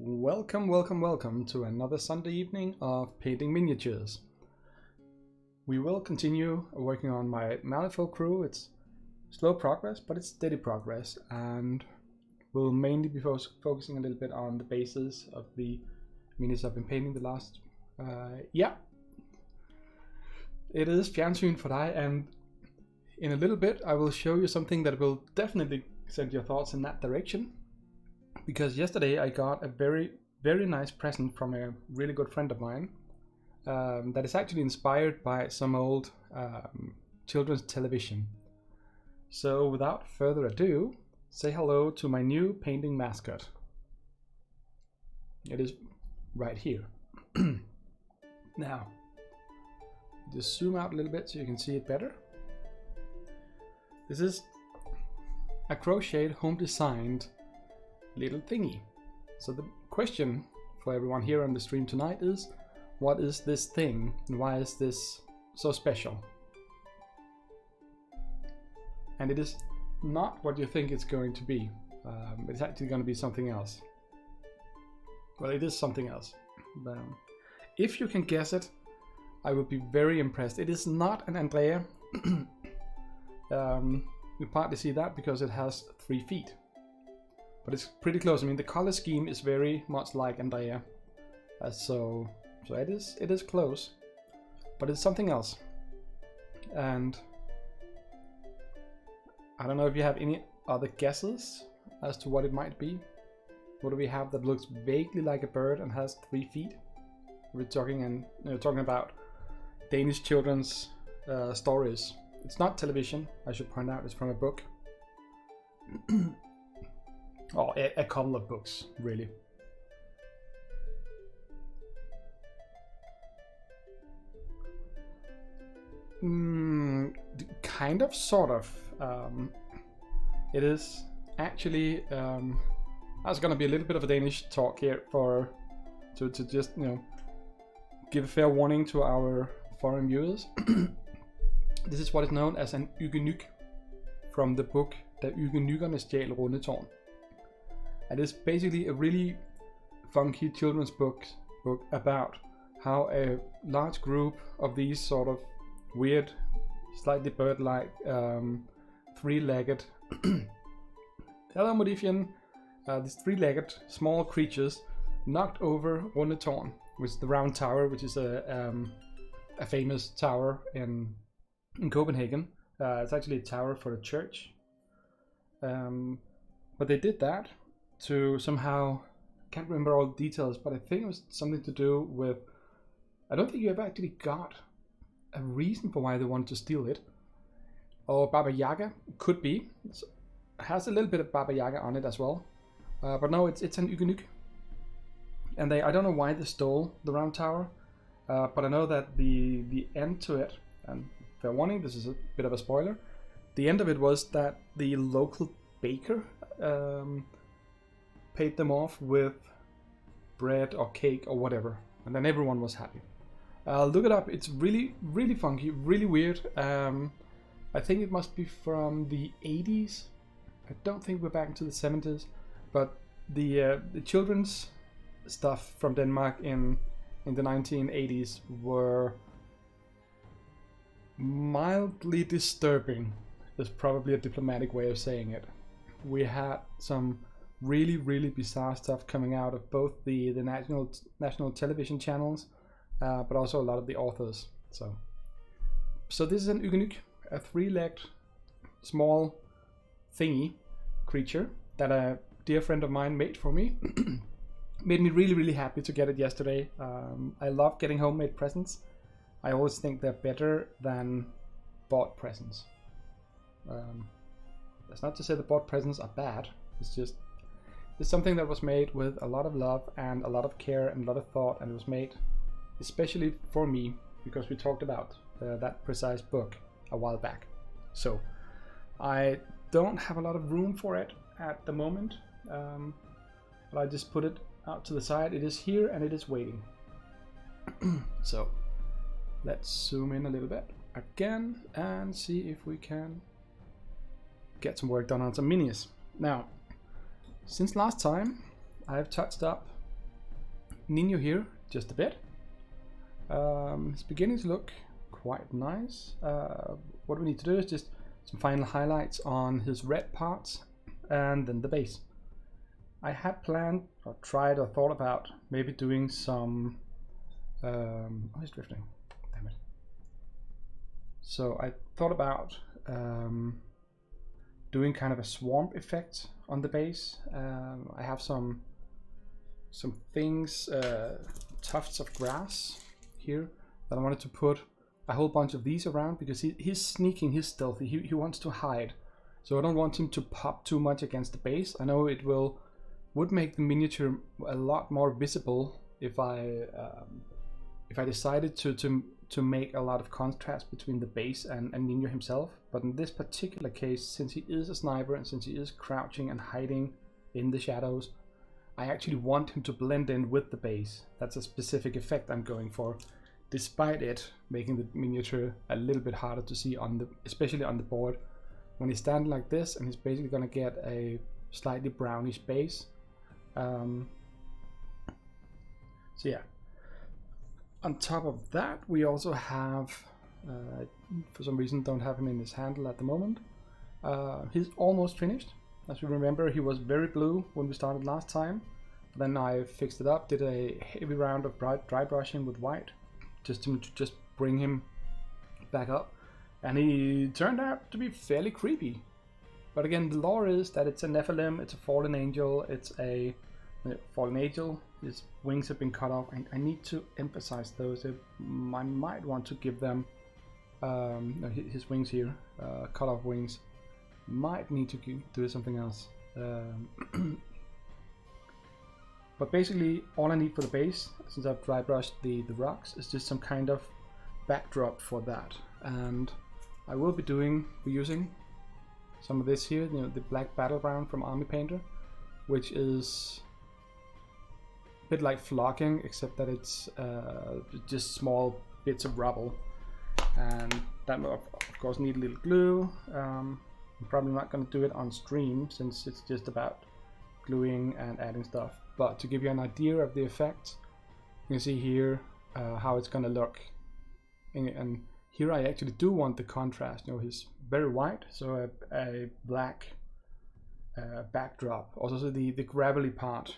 Welcome to another Sunday evening of painting miniatures. We will continue working on my Malifaux crew. It's slow progress, but it's steady progress, and we'll mainly be focusing a little bit on the bases of the minis I've been painting the last... It is fjernsyn for dig, and in a little bit I will show you something that will definitely send your thoughts in that direction. Because yesterday I got a very nice present from a really good friend of mine that is actually inspired by some old children's television. So without further ado, say hello to my new painting mascot. It is right here. Now, just zoom out a little bit so you can see it better. This is a crocheted, home designed little thingy. So the question for everyone here on the stream tonight is, what is this thing and why is this so special? And it is not what you think it's going to be. It's actually going to be something else. Well, it is something else. If you can guess it, I would be very impressed. It is not an Andrea. You partly see that because it has 3 feet. But it's pretty close. I mean, the color scheme is very much like Andrea, so it is close, but it's something else. And I don't know if you have any other guesses as to what it might be. What do we have that looks vaguely like a bird and has 3 feet? We're talking about Danish children's stories. It's not television, I should point out. It's from a book. Oh, a couple of books, really. Kind of, sort of. It is actually. That's gonna be a little bit of a Danish talk here to just give a fair warning to our foreign viewers. This is what is known as an eugenyk from the book Da Eugenykkerne stjal Rundetårn. And it's basically a really funky children's book about how a large group of these sort of weird, slightly bird-like, 3-legged hello Modifian, these 3-legged small creatures knocked over Rundetårn, which is the round tower, which is a famous tower in Copenhagen. It's actually a tower for a church. But they did that to somehow, can't remember all the details, but I think it was something to do with, I don't think you ever actually got a reason for why they wanted to steal it. Or Baba Yaga, could be. It has a little bit of Baba Yaga on it as well. But no, it's an eugenyk. And I don't know why they stole the round tower, but I know that the end to it, and fair warning, this is a bit of a spoiler, the end of it was that the local baker paid them off with bread or cake or whatever, and then everyone was happy. Look it up. It's really funky, really weird. I think it must be from the 80s. I don't think we're back into the 70s, but the children's stuff from Denmark in the 1980s were mildly disturbing. Is probably a diplomatic way of saying it. We had some really bizarre stuff coming out of both the national television channels, but also a lot of the authors. So this is an eugenyk, a 3-legged small thingy creature that a dear friend of mine made for me. Made me really happy to get it yesterday. I love getting homemade presents. I always think they're better than bought presents. That's not to say the bought presents are bad. It's something that was made with a lot of love and a lot of care and a lot of thought, and it was made especially for me because we talked about that precise book a while back. So I don't have a lot of room for it at the moment, but I just put it out to the side. It is here and it is waiting. So let's zoom in a little bit again and see if we can get some work done on some minis. Now, since last time I've touched up Nino here just a bit. It's beginning to look quite nice. What we need to do is just some final highlights on his red parts and then the base. I had planned or tried or thought about maybe doing some oh, he's drifting, damn it. So I thought about doing kind of a swamp effect on the base. I have some things, tufts of grass here that I wanted to put a whole bunch of these around, because he's sneaking, he's stealthy, he wants to hide. So I don't want him to pop too much against the base. I know it would make the miniature a lot more visible if I decided to make a lot of contrast between the base and Nino himself. But in this particular case, since he is a sniper and since he is crouching and hiding in the shadows, I actually want him to blend in with the base. That's a specific effect I'm going for, despite it making the miniature a little bit harder to see especially on the board. When he's standing like this, and he's basically gonna get a slightly brownish base. So yeah. On top of that, we also have, for some reason don't have him in his handle at the moment. He's almost finished. As you remember, he was very blue when we started last time. Then I fixed it up, did a heavy round of dry brushing with white, just to bring him back up. And he turned out to be fairly creepy. But again, the lore is that it's a Nephilim, it's a fallen angel, it's a fallen angel. His wings have been cut off. I need to emphasize those. I might want to give them his wings here, cut off wings. Might need to do something else. But basically, all I need for the base, since I've dry brushed the rocks, is just some kind of backdrop for that. And I will be using some of this here, the black battleground from Army Painter, which is a bit like flocking, except that it's just small bits of rubble, and that will of course need a little glue. I'm probably not going to do it on stream since it's just about gluing and adding stuff, but to give you an idea of the effect, you can see here how it's going to look. And here I actually do want the contrast. He's very white, so a black backdrop. Also, the gravelly part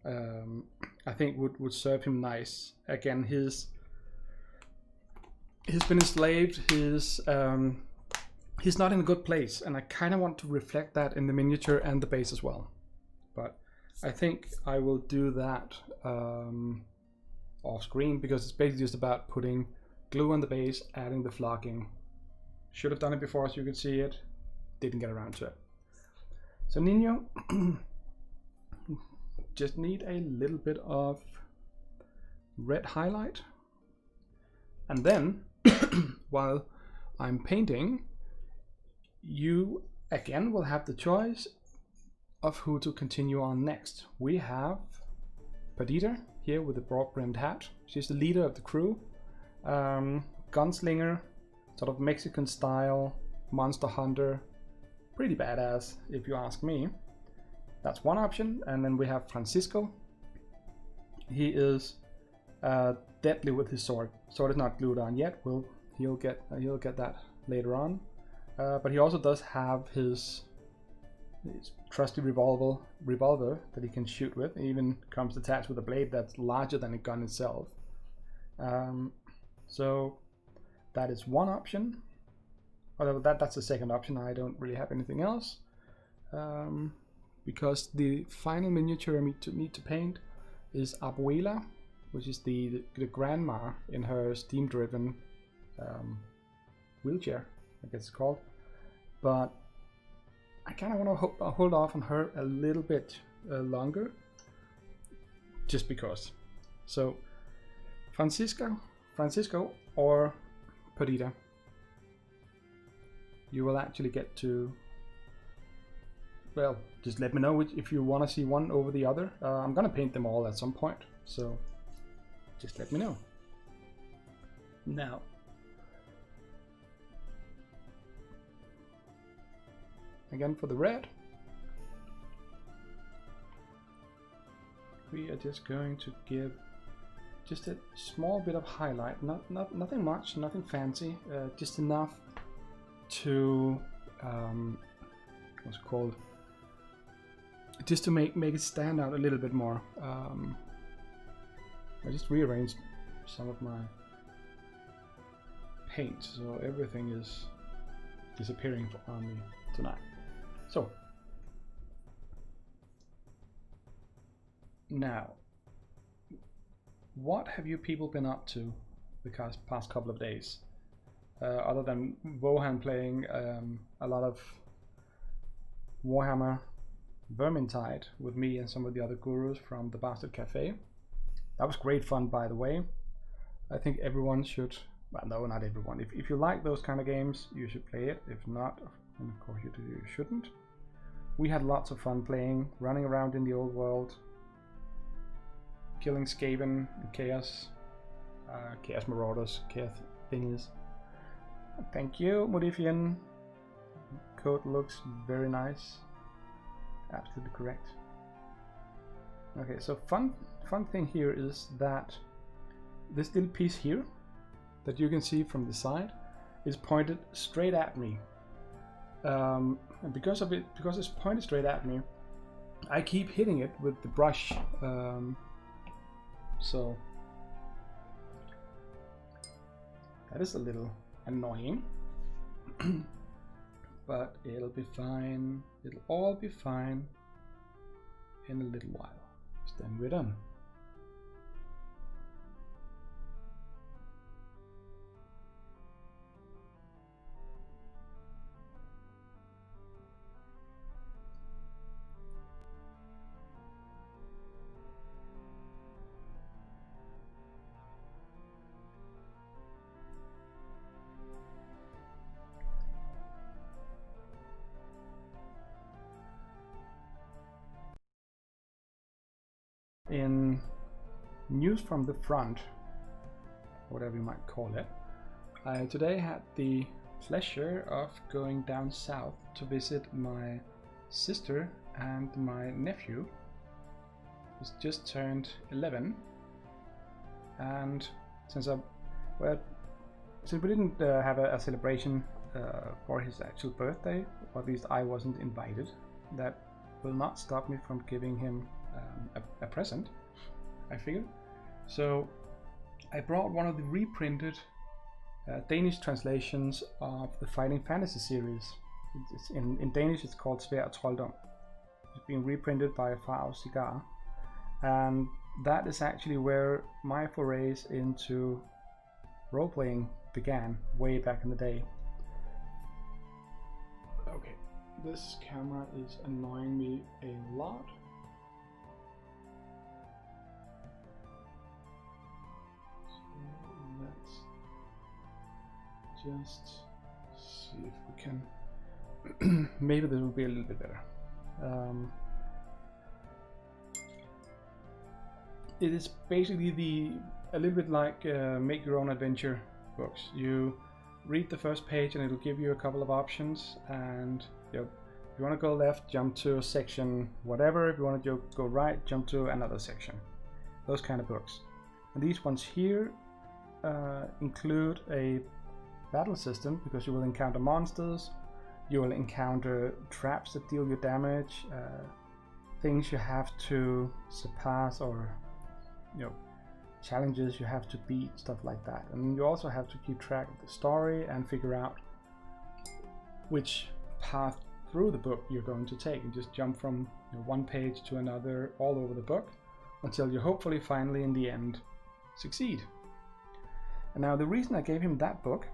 I think would serve him nice. Again, he's been enslaved. He's not in a good place, and I kind of want to reflect that in the miniature and the base as well. But I think I will do that off screen, because it's basically just about putting glue on the base, adding the flocking. Should have done it before so you could see it. Didn't get around to it. So Nino, just need a little bit of red highlight. And then, while I'm painting, you again will have the choice of who to continue on next. We have Perdita here with the broad-brimmed hat. She's the leader of the crew. Gunslinger, sort of Mexican style, monster hunter, pretty badass if you ask me. That's one option. And then we have Francisco. He is deadly with his sword. Sword is not glued on yet. He'll get that later on. But he also does have his trusty revolver that he can shoot with. It even comes attached with a blade that's larger than a gun itself. So that is one option. Although that's the second option. I don't really have anything else, because the final miniature I need to paint is Abuela, which is the grandma in her steam-driven wheelchair, I guess it's called. But I kind of want to hold off on her a little bit longer, just because. So Francisco or Perdita. You will actually get to, well, just let me know if you want to see one over the other. I'm gonna paint them all at some point, so just let me know. Now, again for the red, we are just going to give just a small bit of highlight, nothing much, nothing fancy, just enough to what's it called, just to make it stand out a little bit more. I just rearranged some of my paint, so everything is disappearing on me tonight. So now, what have you people been up to the past couple of days? Other than Wohan playing a lot of Warhammer Vermintide with me and some of the other gurus from the Bastard Cafe. That was great fun, by the way. I think everyone should, well, no, not everyone. If you like those kind of games, you should play it. If not, and of course you shouldn't. We had lots of fun playing, running around in the old world, killing Skaven, Chaos Marauders, Chaos thingies. Thank you, Modifian. Code looks very nice. Absolutely correct. Okay, so fun thing here is that this little piece here that you can see from the side is pointed straight at me. And because it's pointed straight at me, I keep hitting it with the brush. So that is a little annoying, but it'll be fine. It'll all be fine in a little while. Then we're done. In news from the front, whatever you might call it, I today had the pleasure of going down south to visit my sister and my nephew, who's just turned 11. And since we didn't have a celebration for his actual birthday, or at least I wasn't invited, that will not stop me from giving him a present, I figured. So I brought one of the reprinted Danish translations of the Fighting Fantasy series. It's in Danish it's called Sværd og Trolddom. It's being reprinted by Farao Cigar, and that is actually where my forays into role-playing began, way back in the day. Okay, this camera is annoying me a lot. Let's just see if we can maybe this will be a little bit better. It is basically a little bit like make your own adventure books. You read the first page and it'll give you a couple of options, and if you want to go left, jump to section whatever. If you want to go right, jump to another section. Those kind of books. And these ones here include a battle system, because you will encounter monsters, you will encounter traps that deal you damage, things you have to surpass, or challenges you have to beat, stuff like that. And you also have to keep track of the story and figure out which path through the book you're going to take, and just jump from one page to another all over the book until you hopefully finally in the end succeed. And now the reason I gave him that book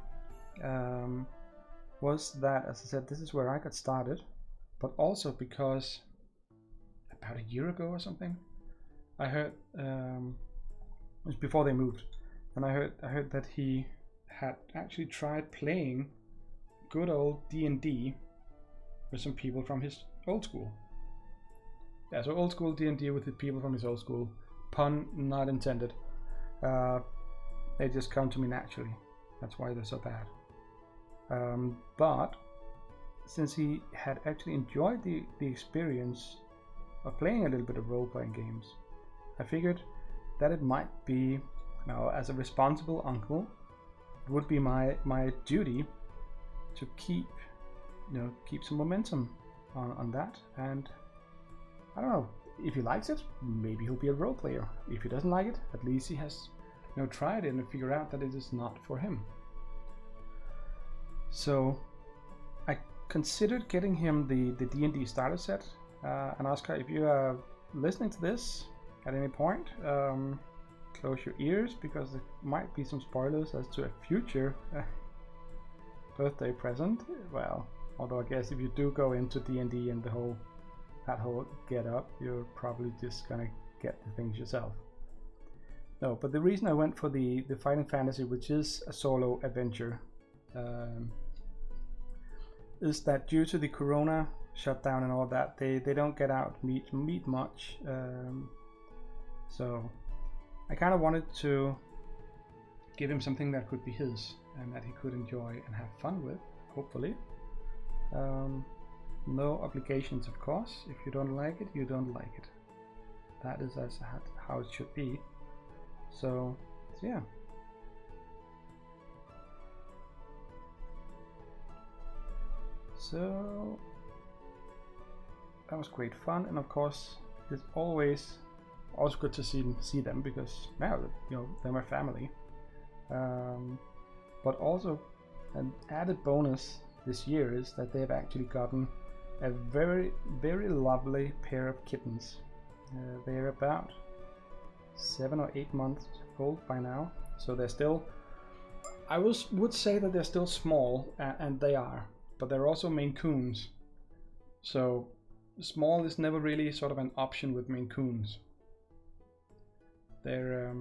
was that, as I said, this is where I got started, but also because about a year ago or something, I heard it was before they moved, and I heard that he had actually tried playing good old D&D with some people from his old school. Yeah, so old school D&D with the people from his old school. Pun not intended. They just come to me naturally. That's why they're so bad. But since he had actually enjoyed the experience of playing a little bit of role-playing games, I figured that it might be, you know, as a responsible uncle, it would be my duty to keep, you know, keep some momentum on that. And I don't know, if he likes it, maybe he'll be a role player. If he doesn't like it, at least he has, you know, tried it and figured out that it is not for him. So I considered getting him the D&D starter set. And Oscar, if you are listening to this at any point, close your ears, because there might be some spoilers as to a future birthday present. Well, although I guess if you do go into D&D and that whole get up, you're probably just gonna get the things yourself. No, but the reason I went for the Fighting Fantasy, which is a solo adventure, is that due to the Corona shutdown and all that, they don't get out meet much. So I kind of wanted to give him something that could be his and that he could enjoy and have fun with, hopefully. No obligations, of course. If you don't like it, you don't like it. That is how it should be. So yeah. So that was great fun, and of course it's always good to see them, because now, you know, they're my family. But also an added bonus this year is that they've actually gotten a very lovely pair of kittens. They're about 7 or 8 months old by now, so they're still, I would say that they're still small, and they are, but they're also Maine Coons. So small is never really sort of an option with Maine Coons. They're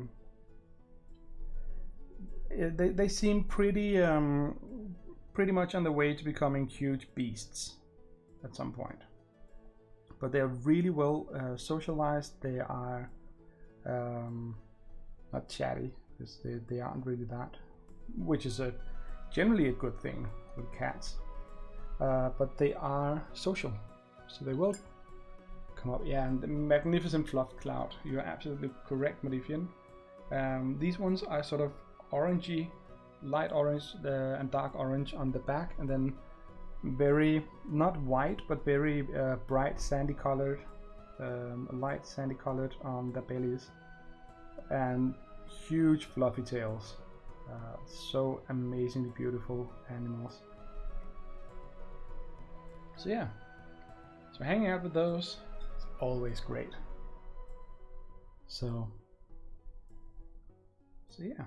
they seem pretty much on the way to becoming huge beasts at some point. But they're really well socialized. They are not chatty, because they aren't really that, which is generally a good thing with cats. But they are social, so they will come up. Yeah, and the magnificent fluff cloud. You're absolutely correct, Malefian. These ones are sort of orangey, light orange and dark orange on the back, and then very, not white, but very bright sandy colored, light sandy colored on the bellies, and huge fluffy tails. So amazingly beautiful animals. So yeah, so hanging out with those is always great. So yeah.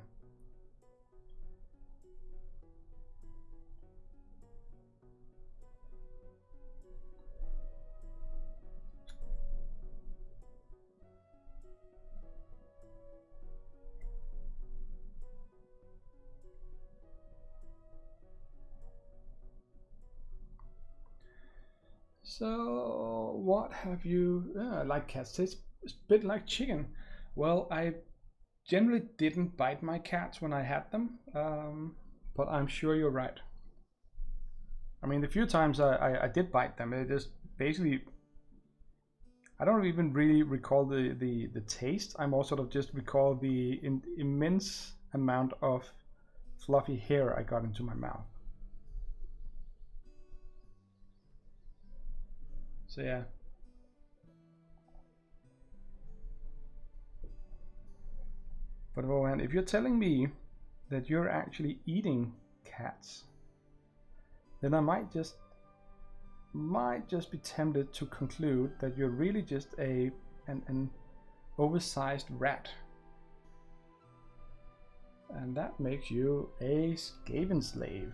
So what have you like cats? Tastes a bit like chicken. Well, I generally didn't bite my cats when I had them, but I'm sure you're right. I mean, the few times I did bite them, it just basically, I don't even really recall the taste. I more sort of just recall the immense amount of fluffy hair I got into my mouth. So yeah. But Rohan, if you're telling me that you're actually eating cats, then I might just be tempted to conclude that you're really just an oversized rat. And that makes you a Skaven slave.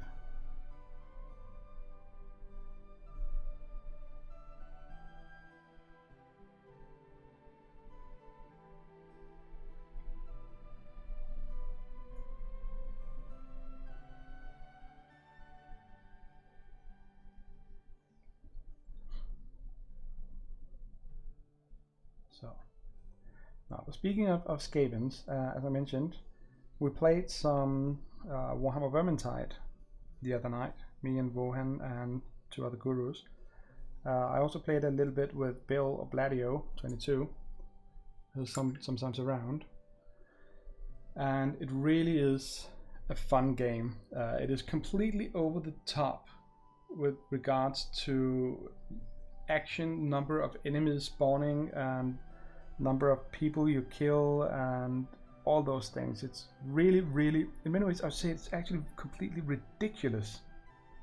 So, now speaking of Skavens, as I mentioned, we played some Warhammer Vermintide the other night, me and Wohan and 2 other gurus. I also played a little bit with Bill Obladio 22. sometimes around. And it really is a fun game. It is completely over the top with regards to action, number of enemies spawning, and number of people you kill, and all those things. It's really, really, in many ways, I'd say it's actually completely ridiculous,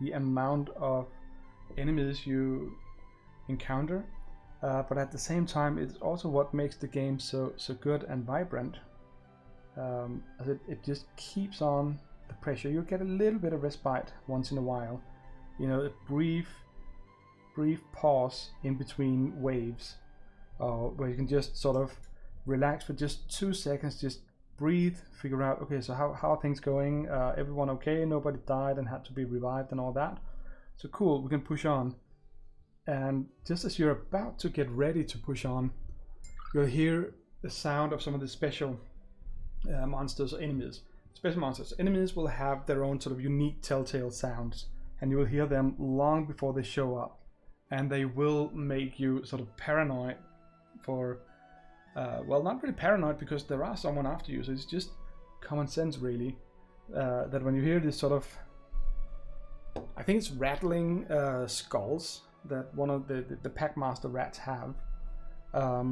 the amount of enemies you encounter. But at the same time, it's also what makes the game so good and vibrant. As it just keeps on the pressure. You get a little bit of respite once in a while, you know, a brief pause in between waves, where you can just sort of relax for just 2 seconds, just breathe, figure out, okay, so how are things going? Everyone okay? Nobody died and had to be revived and all that. So cool, we can push on. And just as you're about to get ready to push on, you'll hear the sound of some of the special monsters or enemies. Special monsters. Enemies will have their own sort of unique telltale sounds, and you will hear them long before they show up. And they will make you sort of paranoid for, well, not really paranoid because there are someone after you, so it's just common sense really, that when you hear this sort of, I think it's rattling skulls that one of the Packmaster rats have,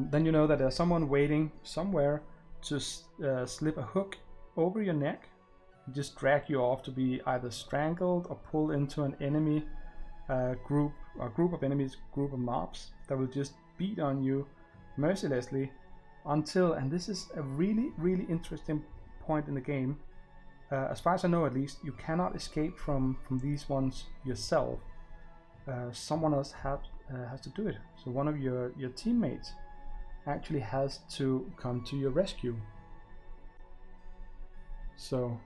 then you know that there's someone waiting somewhere to slip a hook over your neck, just drag you off to be either strangled or pulled into an enemy group of enemies, group of mobs that will just beat on you mercilessly until, and this is a really, really interesting point in the game, as far as I know at least, you cannot escape from these ones yourself. Someone else has to do it. So one of your teammates actually has to come to your rescue. So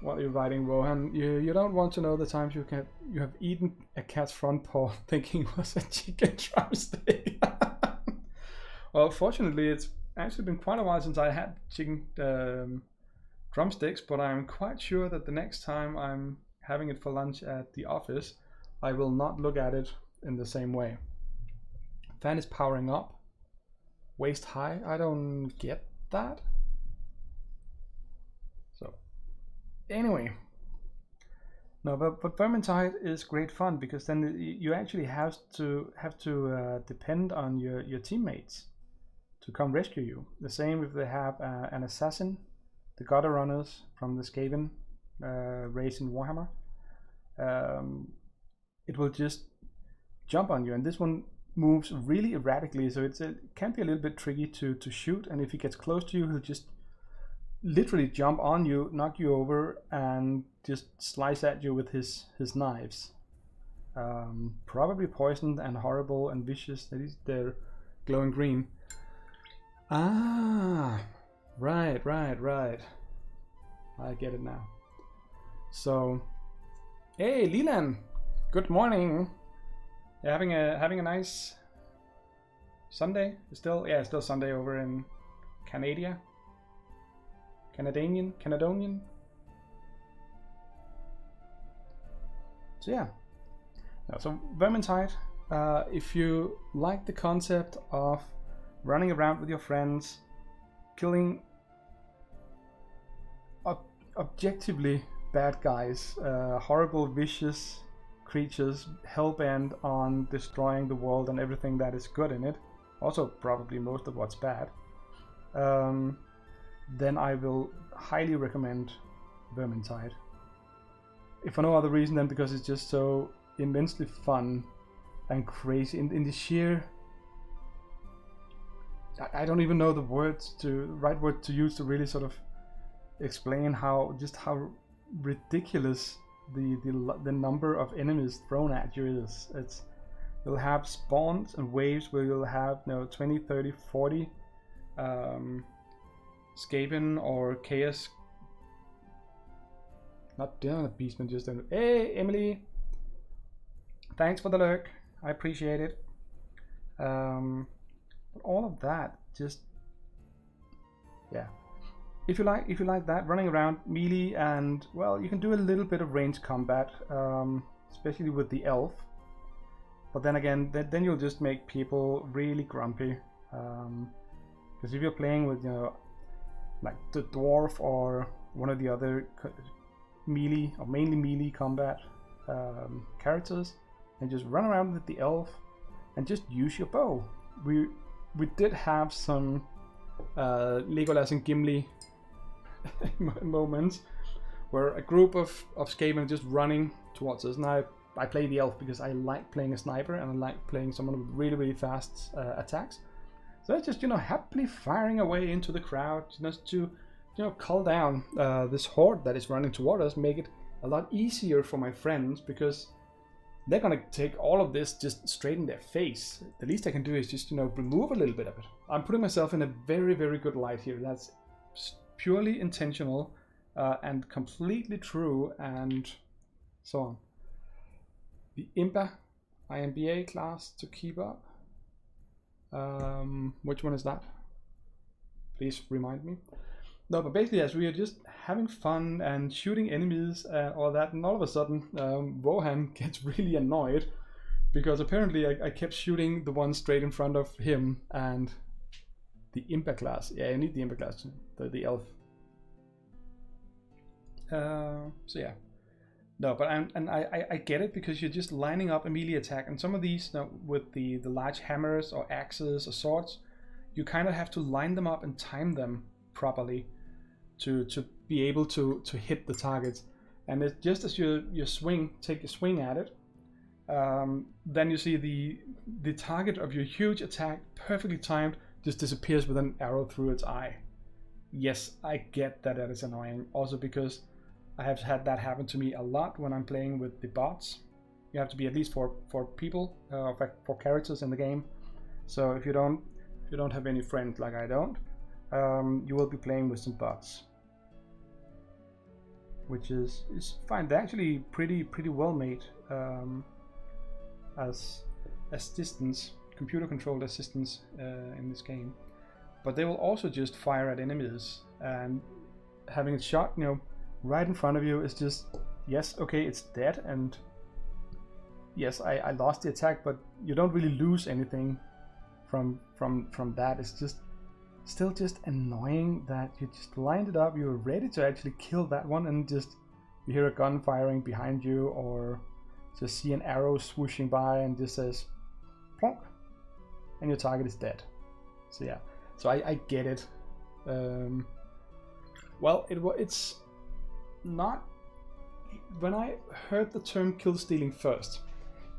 what are you writing, Rohan? You don't want to know the times you have eaten a cat's front paw thinking it was a chicken drumstick. Well, fortunately, it's actually been quite a while since I had chicken drumsticks, but I'm quite sure that the next time I'm having it for lunch at the office, I will not look at it in the same way. Fan is powering up. Waist high. I don't get that. So, anyway. No, but Vermintide is great fun because then you actually have to depend on your teammates to come rescue you. The same if they have an assassin, the gutter runners from the Skaven race in Warhammer. It will just jump on you, and this one moves really erratically, so it can be a little bit tricky to shoot, and if he gets close to you, he'll just literally jump on you, knock you over, and just slice at you with his knives. Probably poisoned and horrible and vicious. At least they're glowing green. Ah, right. I get it now. So, hey, Leland, good morning. You're having a nice Sunday? Still Sunday over in Canada. Canadonian. So yeah. So Vermintide, if you like the concept of running around with your friends, killing objectively bad guys, horrible, vicious creatures, hell-bent on destroying the world and everything that is good in it, also probably most of what's bad, then I will highly recommend Vermintide. If for no other reason than because it's just so immensely fun and crazy in the sheer, I don't even know the right word to use to really sort of explain how ridiculous the number of enemies thrown at you is. You'll have spawns and waves where you'll have 20, 30, 40 Skaven or Chaos. Not Beastmen, just hey Emily, thanks for the lurk, I appreciate it. But all of that, just yeah. If you like that, running around melee, and well, you can do a little bit of ranged combat, especially with the elf. But then again, then you'll just make people really grumpy. Because if you're playing with, you know, like the dwarf or one of the other melee or mainly melee combat characters, and just run around with the elf and just use your bow. We did have some Legolas and Gimli moments where a group of Skaven just running towards us. Now I play the elf because I like playing a sniper and I like playing someone with really, really fast attacks. So it's just, you know, happily firing away into the crowd, just to, you know, cull down this horde that is running toward us, make it a lot easier for my friends, because they're gonna take all of this just straight in their face. The least I can do is just, you know, remove a little bit of it. I'm putting myself in a very, very good light here. That's purely intentional and completely true, and so on. The IMBA class to keep up. Which one is that? Please remind me. No, but basically, yes, we are just having fun and shooting enemies, all that, and all of a sudden, Wohan gets really annoyed because apparently I kept shooting the one straight in front of him, and the Impa class. Yeah, I need the Impa class, the elf. So yeah. No, but I get it, because you're just lining up a melee attack, and some of these, you know, with the large hammers or axes or swords, you kind of have to line them up and time them properly to be able to hit the targets. And it's just as you take a swing at it, then you see the target of your huge attack, perfectly timed, just disappears with an arrow through its eye. Yes, I get that is annoying, also because I have had that happen to me a lot when I'm playing with the bots. You have to be at least four people, for characters in the game. So if you don't have any friends like I don't, you will be playing with some bots, which is fine. They're actually pretty well made as assistants, computer controlled assistants in this game. But they will also just fire at enemies, and having it shot, you know, right in front of you is just, yes, okay, it's dead, and yes, I lost the attack, but you don't really lose anything from that. It's just still just annoying that you just lined it up, you were ready to actually kill that one, and just you hear a gun firing behind you, or just see an arrow swooshing by and just says plonk, and your target is dead. So yeah, so I get it. Well, it's not. When I heard the term kill stealing first,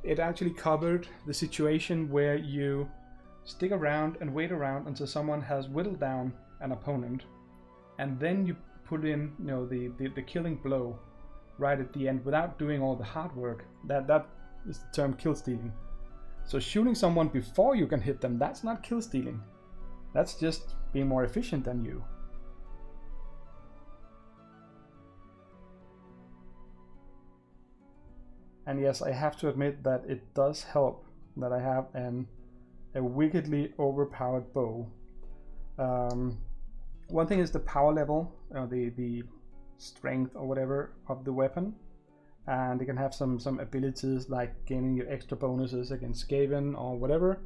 it actually covered the situation where you stick around and wait around until someone has whittled down an opponent, and then you put in, you know, the killing blow right at the end without doing all the hard work. That is the term kill stealing. So shooting someone before you can hit them, that's not kill stealing. That's just being more efficient than you. And yes, I have to admit that it does help that I have a wickedly overpowered bow. One thing is the power level, the strength or whatever of the weapon, and it can have some abilities like gaining your extra bonuses against Skaven or whatever.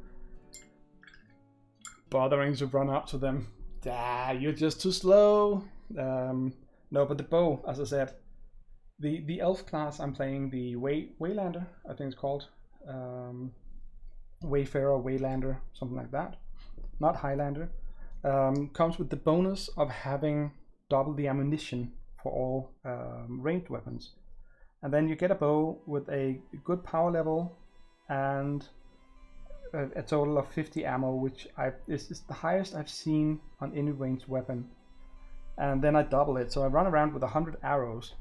Bothering to run up to them, you're just too slow. No, but the bow, as I said, the elf class I'm playing, the Waylander, I think it's called, Wayfarer, Waylander, something like that, not Highlander, comes with the bonus of having double the ammunition for all ranged weapons. And then you get a bow with a good power level and a total of 50 ammo, which is the highest I've seen on any ranged weapon. And then I double it, so I run around with 100 arrows,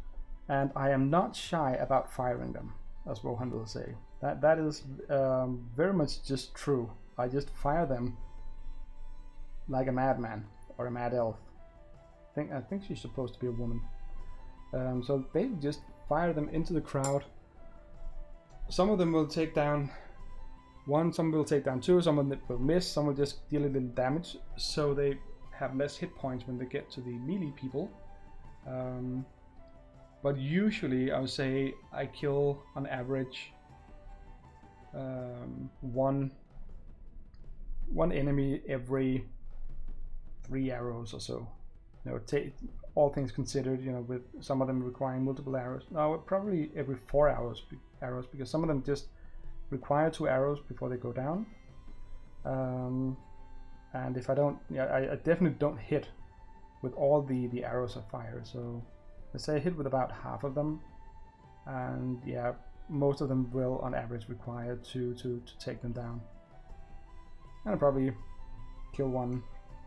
and I am not shy about firing them, as Rohan will say. That is very much just true. I just fire them like a madman or a mad elf. I think she's supposed to be a woman. So they just fire them into the crowd. Some of them will take down one, some will take down two, some will miss, some will just deal a little damage, so they have less hit points when they get to the melee people. But usually I would say I kill on average one one enemy every 3 arrows or so. You know, all things considered, you know, with some of them requiring multiple arrows. No, probably every 4 arrows, because some of them just require 2 arrows before they go down. And if I don't, yeah, I definitely don't hit with all the arrows of fire. So let's say I hit with about half of them, and yeah, most of them will on average require to take them down. And I'll probably kill one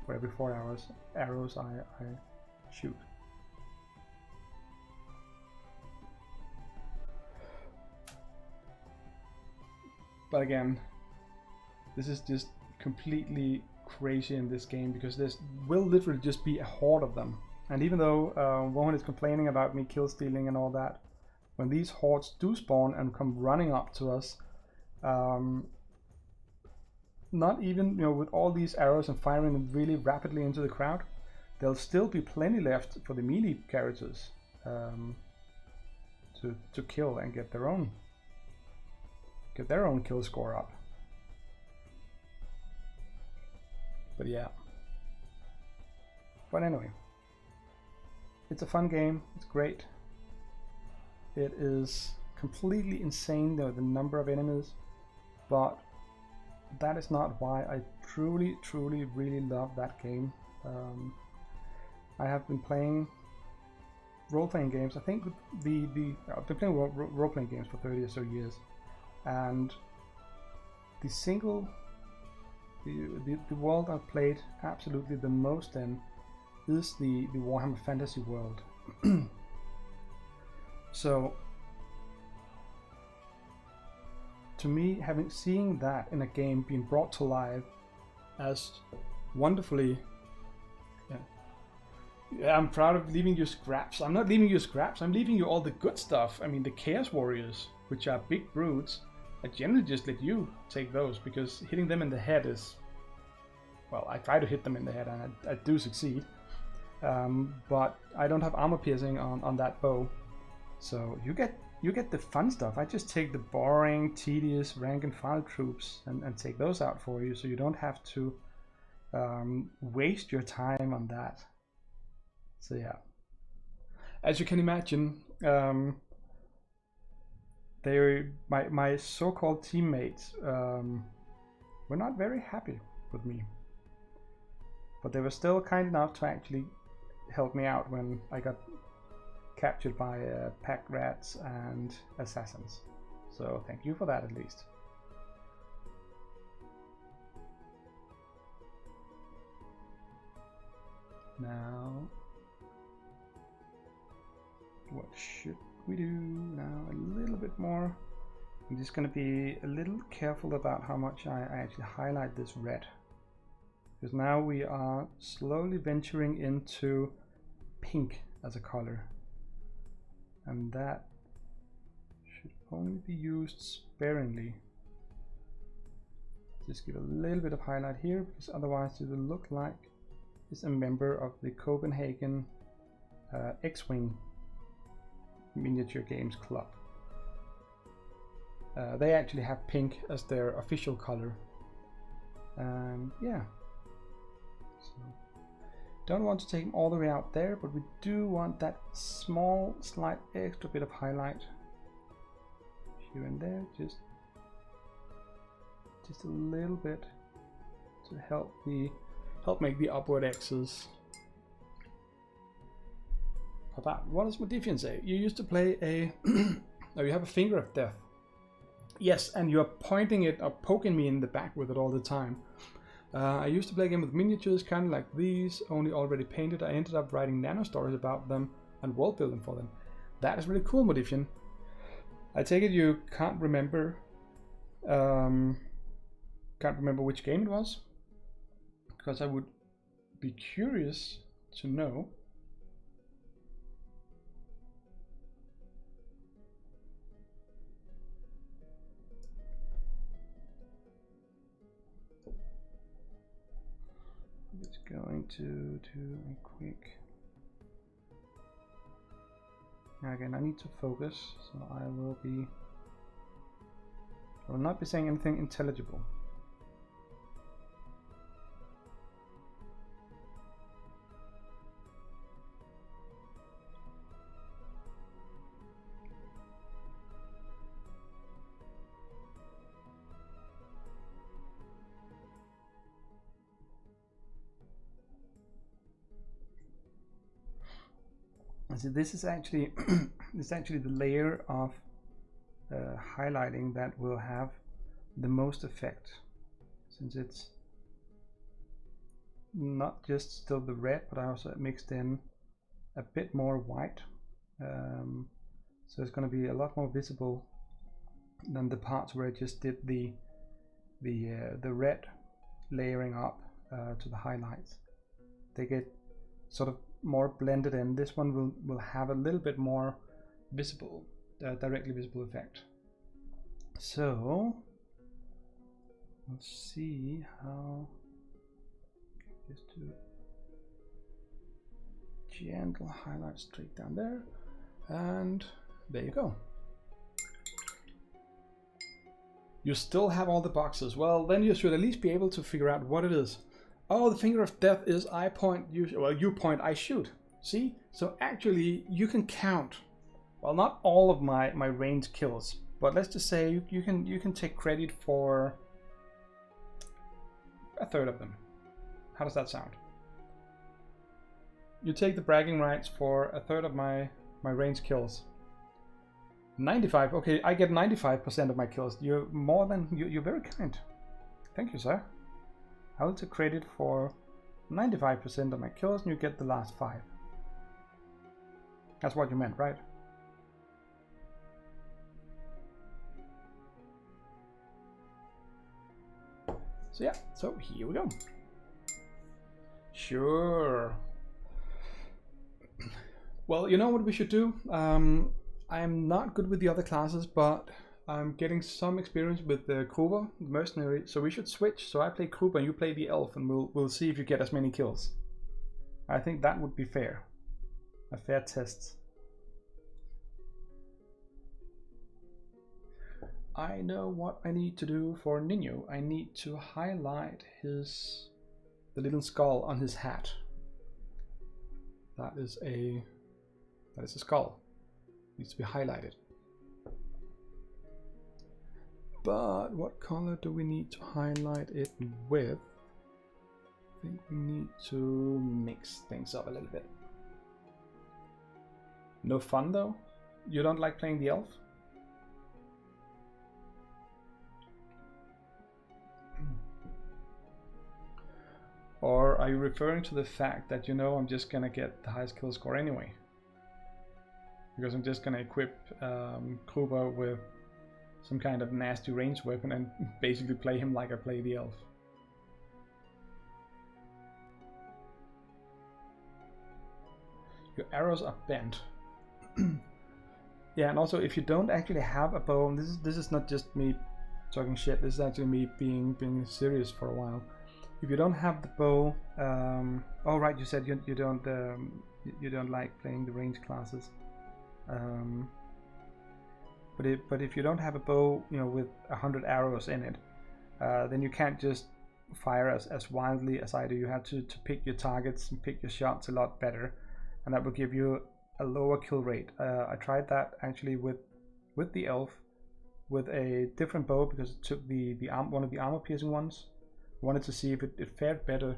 for every 4 arrows I shoot. But again, this is just completely crazy in this game, because there will literally just be a horde of them. And even though Wohan is complaining about me kill stealing and all that, when these hordes do spawn and come running up to us, not even, you know, with all these arrows and firing them really rapidly into the crowd, there'll still be plenty left for the melee characters to kill and get their own kill score up. But yeah. But anyway, it's a fun game. It's great. It is completely insane, though, the number of enemies, but that is not why I truly really love that game. I have been playing role-playing games. I think I've been playing role-playing games for 30 or so years, and the world I've played absolutely the most in is the Warhammer Fantasy world. So to me, seeing that in a game being brought to life as wonderfully, yeah, I'm proud of leaving you scraps. I'm not leaving you scraps, I'm leaving you all the good stuff. I mean, the Chaos Warriors, which are big brutes, I generally just let you take those, because hitting them in the head is, well, I try to hit them in the head and I do succeed. But I don't have armor piercing on that bow, so you get the fun stuff. I just take the boring, tedious rank and file troops and take those out for you, so you don't have to waste your time on that. So yeah, as you can imagine, my so-called teammates were not very happy with me, but they were still kind enough to actually help me out when I got captured by pack rats and assassins. So thank you for that, at least. Now, what should we do now? A little bit more. I'm just going to be a little careful about how much I actually highlight this red, because now we are slowly venturing into pink as a color, and that should only be used sparingly. Just give a little bit of highlight here, because otherwise it will look like it's a member of the Copenhagen X-Wing Miniature Games Club. They actually have pink as their official color, and yeah, so don't want to take them all the way out there, but we do want that small slight extra bit of highlight here and there, just a little bit, to help make the upward X's. Papa, what does Modifian say? You used to play a no, you have a finger of death. Yes, and you're pointing it or poking me in the back with it all the time. I used to play a game with miniatures, kind of like these, only already painted. I ended up writing nano stories about them and world building for them. That is really cool, Modifian. I take it you can't remember which game it was, because I would be curious to know. Just going to do a quick. Now again, I need to focus, so I will not be saying anything intelligible. So this is actually this is actually the layer of highlighting that will have the most effect, since it's not just still the red, but I also mixed in a bit more white, so it's going to be a lot more visible than the parts where I just did the red layering up to the highlights. They get sort of more blended in. This one will have a little bit more visible, directly visible effect. So let's see how, just do gentle highlight straight down there, and there you go. You still have all the boxes. Well, then you should at least be able to figure out what it is. Oh, the finger of death is I point, you point, I shoot. See? So actually you can count, well, not all of my ranged kills, but let's just say you can take credit for a third of them. How does that sound? You take the bragging rights for a third of my ranged kills. 95, okay, I get 95% of my kills. You're more than, you're very kind. Thank you, sir. I will take credit for 95% of my kills and you get the last 5. That's what you meant, right? So yeah, so here we go. Sure. Well, you know what we should do? I'm not good with the other classes, but I'm getting some experience with the Kruber, the mercenary, so we should switch. So I play Kruber and you play the elf, and we'll see if you get as many kills. I think that would be fair. A fair test. I know what I need to do for Nino. I need to highlight the little skull on his hat. That is a skull. Needs to be highlighted. But what color do we need to highlight it with? I think we need to mix things up a little bit. No fun though? You don't like playing the elf? Or are you referring to the fact that you know I'm just gonna get the highest kill score anyway? Because I'm just gonna equip Kruber with some kind of nasty ranged weapon and basically play him like I play the elf. Your arrows are bent. Yeah, and also if you don't actually have a bow, and this is not just me talking shit, this is actually me being serious for a while. If you don't have the bow, oh right, you said you don't like playing the ranged classes. But if you don't have a bow, you know, with 100 arrows in it, then you can't just fire as wildly as I do. You have to pick your targets and pick your shots a lot better, and that will give you a lower kill rate. I tried that actually with the elf with a different bow because it took one of the armor piercing ones. I wanted to see if it fared better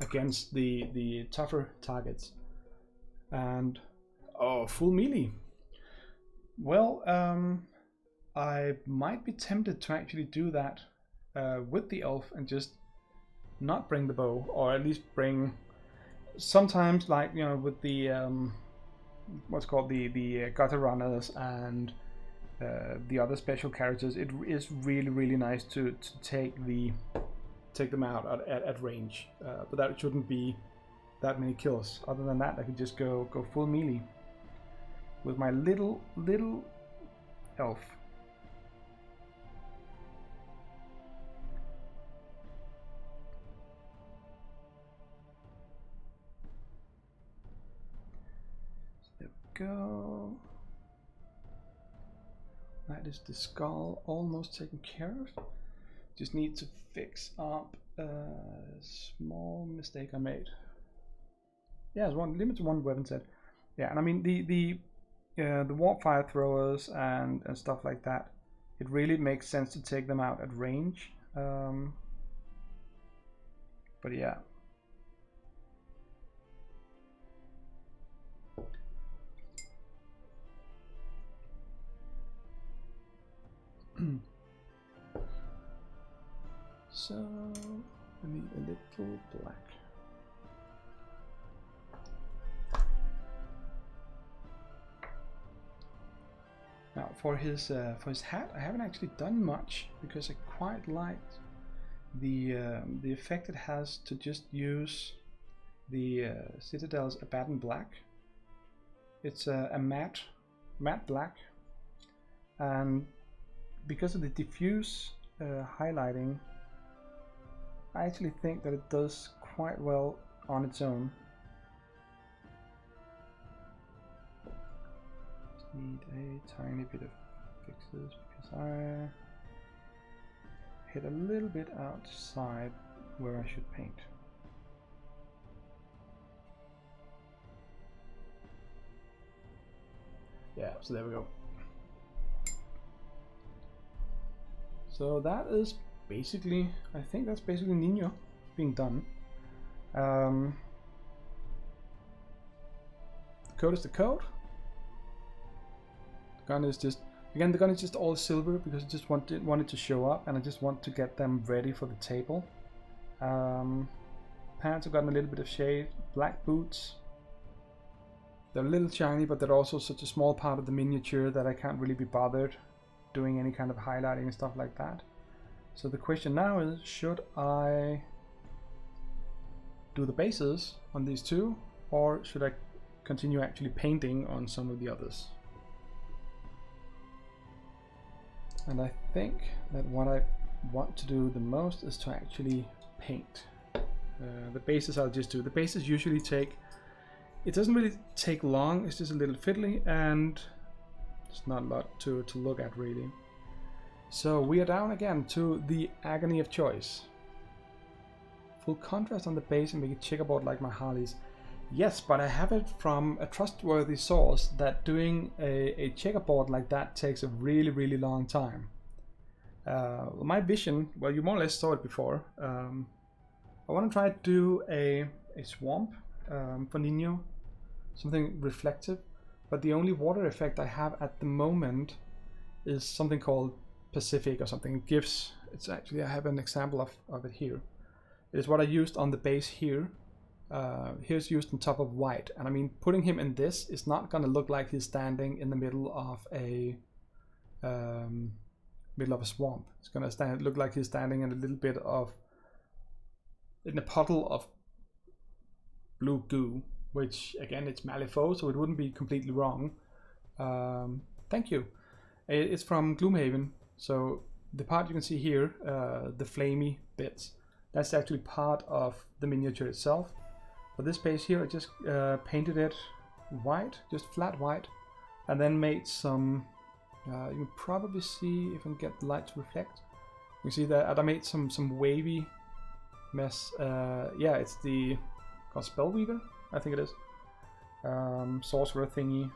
against the tougher targets. And oh, full melee. Well, I might be tempted to actually do that with the elf and just not bring the bow, or at least bring sometimes, like, you know, with the what's called the gutter runners and the other special characters. It is really nice to take them out at range, but that shouldn't be that many kills. Other than that, I could just go full melee with my little elf. So there we go. That is the skull almost taken care of. Just need to fix up a small mistake I made. Yeah, it's limit to one weapon set. Yeah, and I mean the warp fire throwers and stuff like that, it really makes sense to take them out at range. But yeah. So I need a little black. Now for his hat, I haven't actually done much because I quite liked the effect it has to just use the Citadel's Abaddon Black. It's a matte black, and because of the diffuse highlighting, I actually think that it does quite well on its own. Just need a tiny bit of fixes because I hit a little bit outside where I should paint. Yeah, so there we go. So that is basically, I think that's basically Nino being done. The code is the code. The gun is just, again, the gun is just all silver because I just wanted to show up, and I just want to get them ready for the table. Pants have gotten a little bit of shade. Black boots. They're a little shiny, but they're also such a small part of the miniature that I can't really be bothered doing any kind of highlighting and stuff like that. So the question now is, should I do the bases on these two, or should I continue actually painting on some of the others? And I think that what I want to do the most is to actually paint. The bases I'll just do. The bases usually take, it doesn't really take long, it's just a little fiddly, and it's not a lot to look at really. So we are down again to the agony of choice. Full contrast on the base and make it checkerboard like my Harleys. Yes, but I have it from a trustworthy source that doing a checkerboard like that takes a really long time. My vision, well, you more or less saw it before. I want to try to do a swamp for Nino, something reflective, but the only water effect I have at the moment is something called Pacific or something. It gives, it's actually, I have an example of it here. It is what I used on the base here. Here's used on top of white, and I mean, putting him in this is not gonna look like he's standing in the middle of a swamp. It's gonna look like he's standing in a little bit of, in a puddle of blue goo, which again, it's Malifaux, so it wouldn't be completely wrong. Thank you. It's from Gloomhaven. So the part you can see here, the flamey bits, that's actually part of the miniature itself. For this page here, I just painted it white, just flat white, and then made some, you can probably see if I can get the light to reflect. You see that I made some wavy mess. Yeah, it's the called Spellweaver, I think it is. Sorcerer thingy.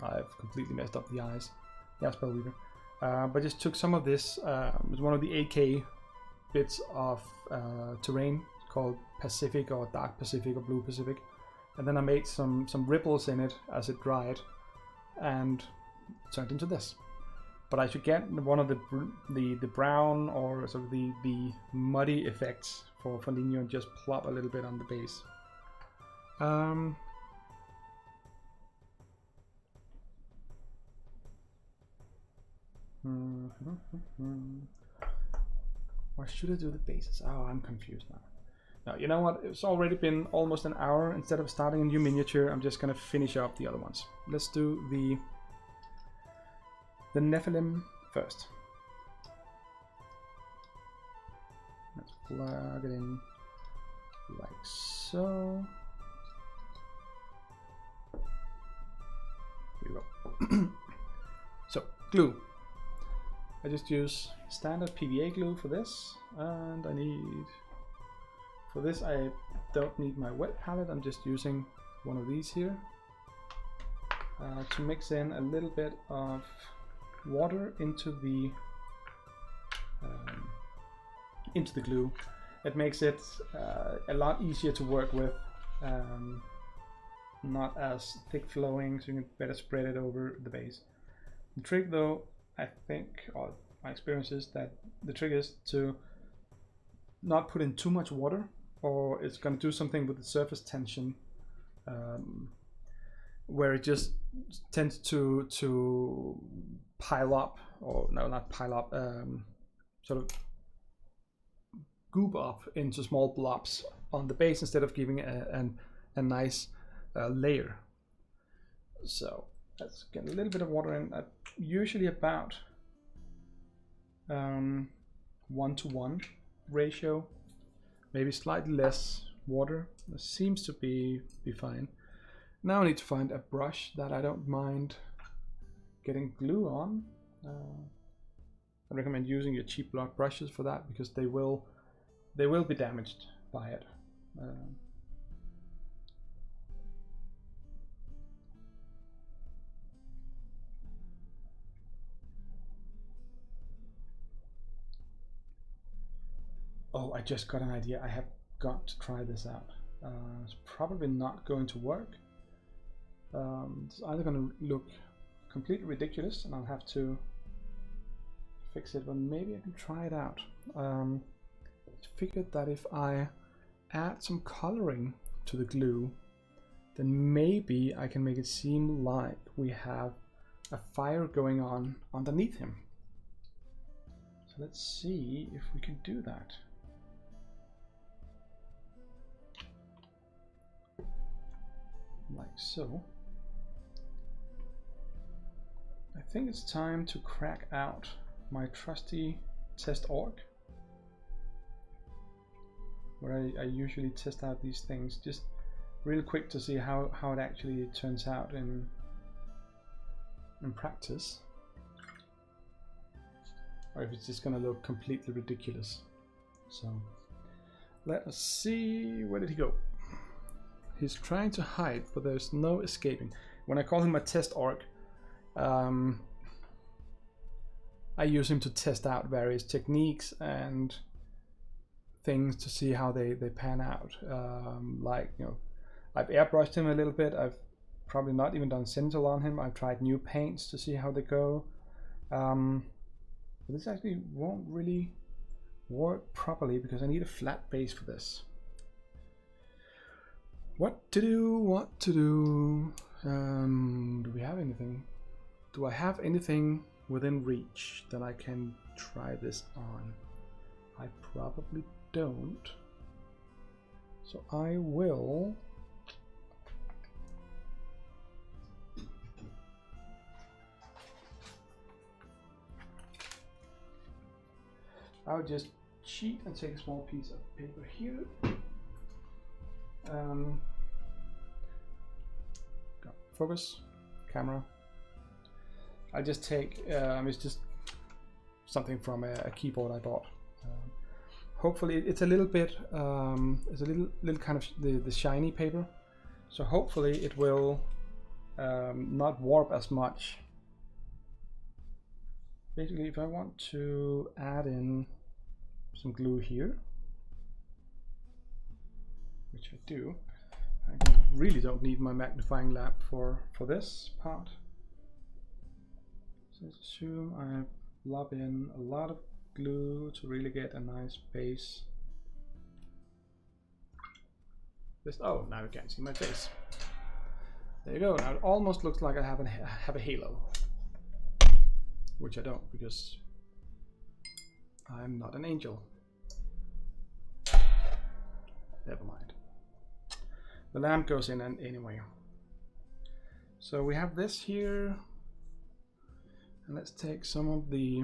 I've completely messed up the eyes. Yeah, Spellweaver. But just took some of this. It was one of the AK bits of terrain called Pacific or Dark Pacific or Blue Pacific, and then I made some ripples in it as it dried, and turned into this. But I should get one of the brown or sort of the muddy effects for Nino and just plop a little bit on the base. Or should I do the bases? Oh, I'm confused now. Now, you know what? It's already been almost an hour. Instead of starting a new miniature, I'm just gonna finish up the other ones. Let's do the Nephilim first. Let's plug it in like so. Here we go. So, glue. I just use standard PVA glue for this, and I need, for this I don't need my wet palette, I'm just using one of these here to mix in a little bit of water into the glue. It makes it a lot easier to work with, not as thick flowing, so you can better spread it over the base. The trick though, I think, or my experience is that the trick is to not put in too much water, or it's going to do something with the surface tension, where it just tends to pile up, or no, not pile up, sort of goop up into small blobs on the base instead of giving a nice layer. So let's get a little bit of water in, usually about 1-to-1 ratio, maybe slightly less water. This seems to be fine. Now I need to find a brush that I don't mind getting glue on. I recommend using your cheap block brushes for that, because they will be damaged by it. Oh, I just got an idea. I have got to try this out. It's probably not going to work. It's either going to look completely ridiculous and I'll have to fix it, but maybe I can try it out. I figured that if I add some coloring to the glue, then maybe I can make it seem like we have a fire going on underneath him. So let's see if we can do that. Like so. I think it's time to crack out my trusty test org, where I usually test out these things just real quick to see how it actually turns out in practice, or if it's just gonna look completely ridiculous. So let us see, where did he go? He's trying to hide, but there's no escaping. When I call him a test orc, I use him to test out various techniques and things to see how they pan out. Like, you know, I've airbrushed him a little bit. I've probably not even done Sentinel on him. I've tried new paints to see how they go. But this actually won't really work properly because I need a flat base for this. What to do? Do we have anything? Do I have anything within reach that I can try this on? I probably don't. So I will I'll just cheat and take a small piece of paper here. Focus, camera. I just take, it's just something from a keyboard I bought. Hopefully it's a little bit, it's a little kind of the shiny paper. So hopefully it will not warp as much. Basically, if I want to add in some glue here, which I do, I really don't need my magnifying lamp for this part. So let's assume I lob in a lot of glue to really get a nice base. Oh, now you can't see my face. There you go. Now it almost looks like I have a halo, which I don't because I'm not an angel. Never mind. The lamp goes in anyway. So we have this here, and let's take some of the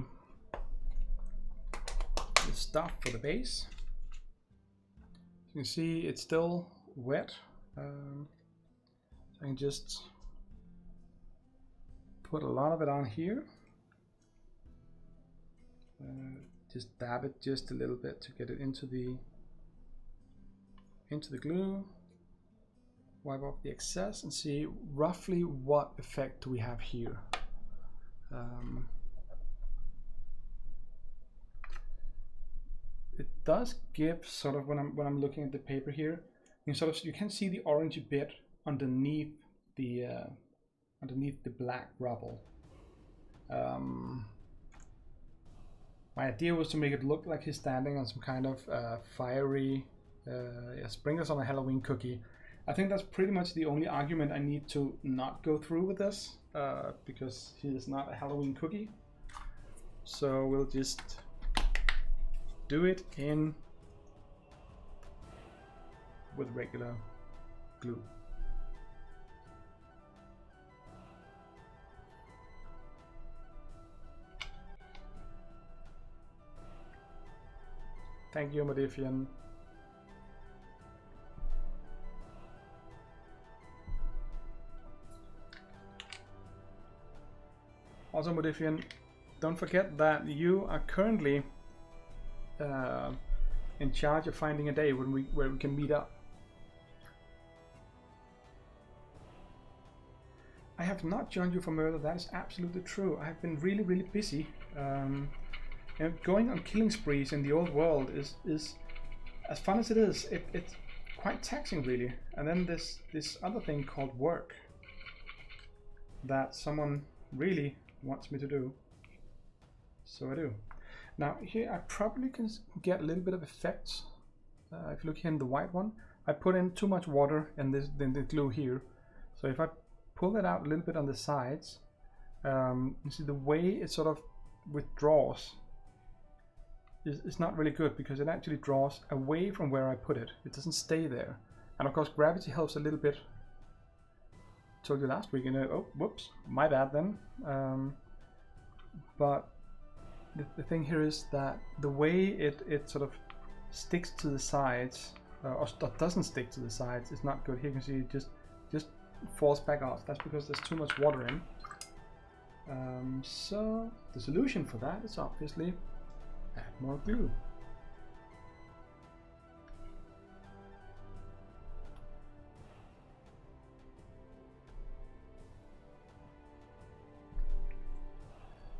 stuff for the base. You can see it's still wet. I can just put a lot of it on here. Just dab it just a little bit to get it into the glue. Wipe off the excess and see roughly what effect do we have here. It does give sort of, when I'm looking at the paper here, you can see the orangey bit underneath the black rubble. My idea was to make it look like he's standing on some kind of fiery sprinklers on a Halloween cookie. I think that's pretty much the only argument I need to not go through with this, because he is not a Halloween cookie. So we'll just do it in with regular glue. Thank you, Modifian. Also, Modifian, don't forget that you are currently in charge of finding a day where we can meet up. I have not joined you for murder. That is absolutely true. I have been really, really busy. And going on killing sprees in the old world is as fun as it is. It's quite taxing, really. And then this other thing called work that someone really wants me to do. So I do. Now here I probably can get a little bit of effects. If you look here in the white one, I put in too much water and the glue here. So if I pull that out a little bit on the sides, you see the way it sort of withdraws is not really good, because it actually draws away from where I put it. It doesn't stay there. And of course gravity helps a little bit. Told you last week, you know, oh, whoops, my bad then. But the thing here is that the way it sort of sticks to the sides, or doesn't stick to the sides, is not good. Here you can see it just falls back off. That's because there's too much water in. So the solution for that is obviously add more glue.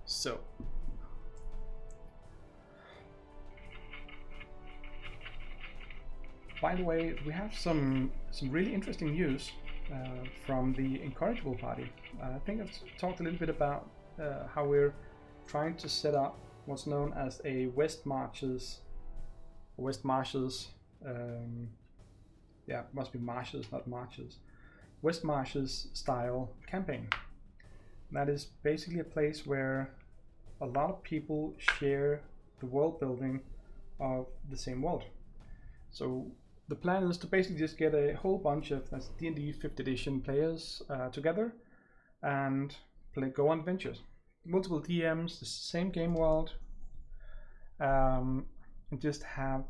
So by the way, we have some really interesting news from the Incorrigible party. I think I've talked a little bit about how we're trying to set up what's known as a West Marshes, yeah, it must be marshes, not marches, West Marshes style campaign. That is basically a place where a lot of people share the world building of the same world. So the plan is to basically just get a whole bunch of D&D 5th edition players together and go on adventures. Multiple DMs, the same game world, and just have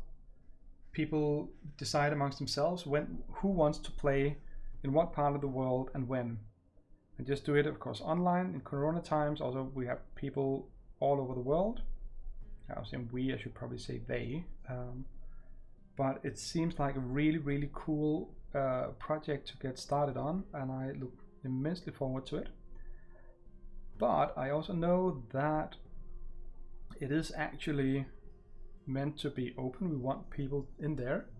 people decide amongst themselves who wants to play in what part of the world and when. And just do it, of course, online in Corona times. Also, we have people all over the world. I was saying we, I should probably say they. But it seems like a really, really cool project to get started on, and I look immensely forward to it. But I also know that it is actually meant to be open. We want people in there.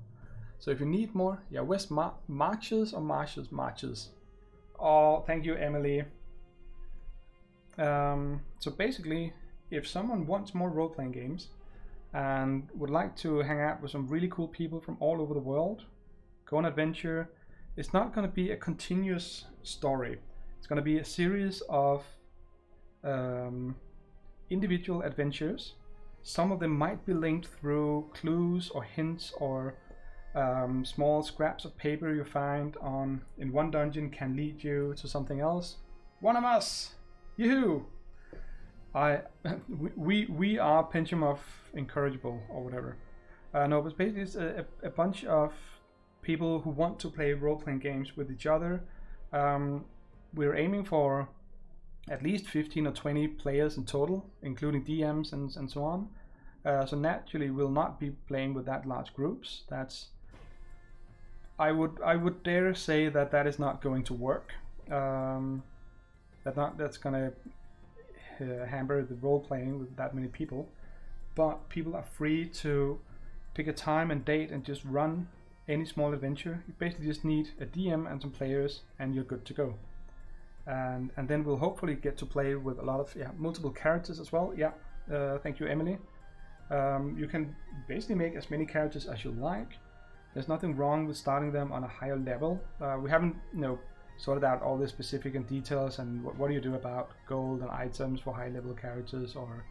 So if you need more, yeah, West Marches or Marches. Oh, thank you, Emily. So basically, if someone wants more role-playing games and would like to hang out with some really cool people from all over the world, go on adventure. It's not going to be a continuous story. It's going to be a series of individual adventures. Some of them might be linked through clues or hints, or small scraps of paper you find in one dungeon can lead you to something else. One of us! Yoo-hoo! We are Pentium of Incorrigible or whatever. No, but basically it's a bunch of people who want to play role-playing games with each other. We're aiming for at least 15 or 20 players in total, including DMs and so on. So naturally we'll not be playing with that large groups. I would dare say that is not going to work. That's gonna hamper the role playing with that many people. But people are free to pick a time and date and just run any small adventure. You basically just need a DM and some players, and you're good to go. And then we'll hopefully get to play with a lot of multiple characters as well. Yeah, thank you, Emily. You can basically make as many characters as you like. There's nothing wrong with starting them on a higher level. We haven't, sorted out all the specific and details and what do you do about gold and items for high level characters, or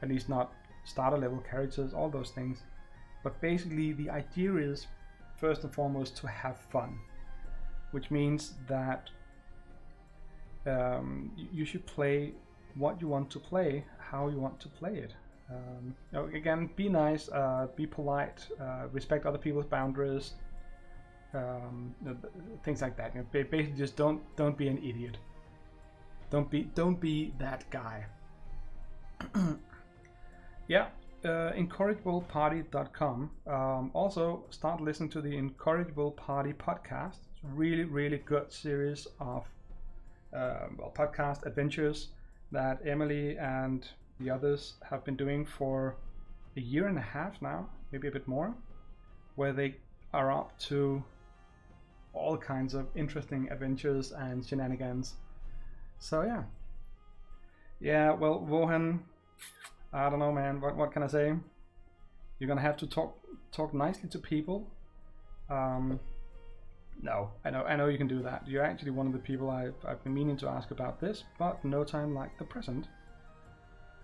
at least not starter level characters, all those things. But basically the idea is first and foremost to have fun, which means that you should play what you want to play, how you want to play it. Again, be nice, be polite, respect other people's boundaries, things like that. Basically, just don't be an idiot. Don't be that guy. Yeah, incorrigibleparty.com. Also, start listening to the Incorrigible Party podcast. It's a really good series of podcast adventures that Emily and the others have been doing for a year and a half now, maybe a bit more, where they are up to all kinds of interesting adventures and shenanigans. So yeah, well, Wohan, I don't know, man, what can I say? You're gonna have to talk nicely to people. No, I know you can do that. You're actually one of the people I've been meaning to ask about this, but no time like the present.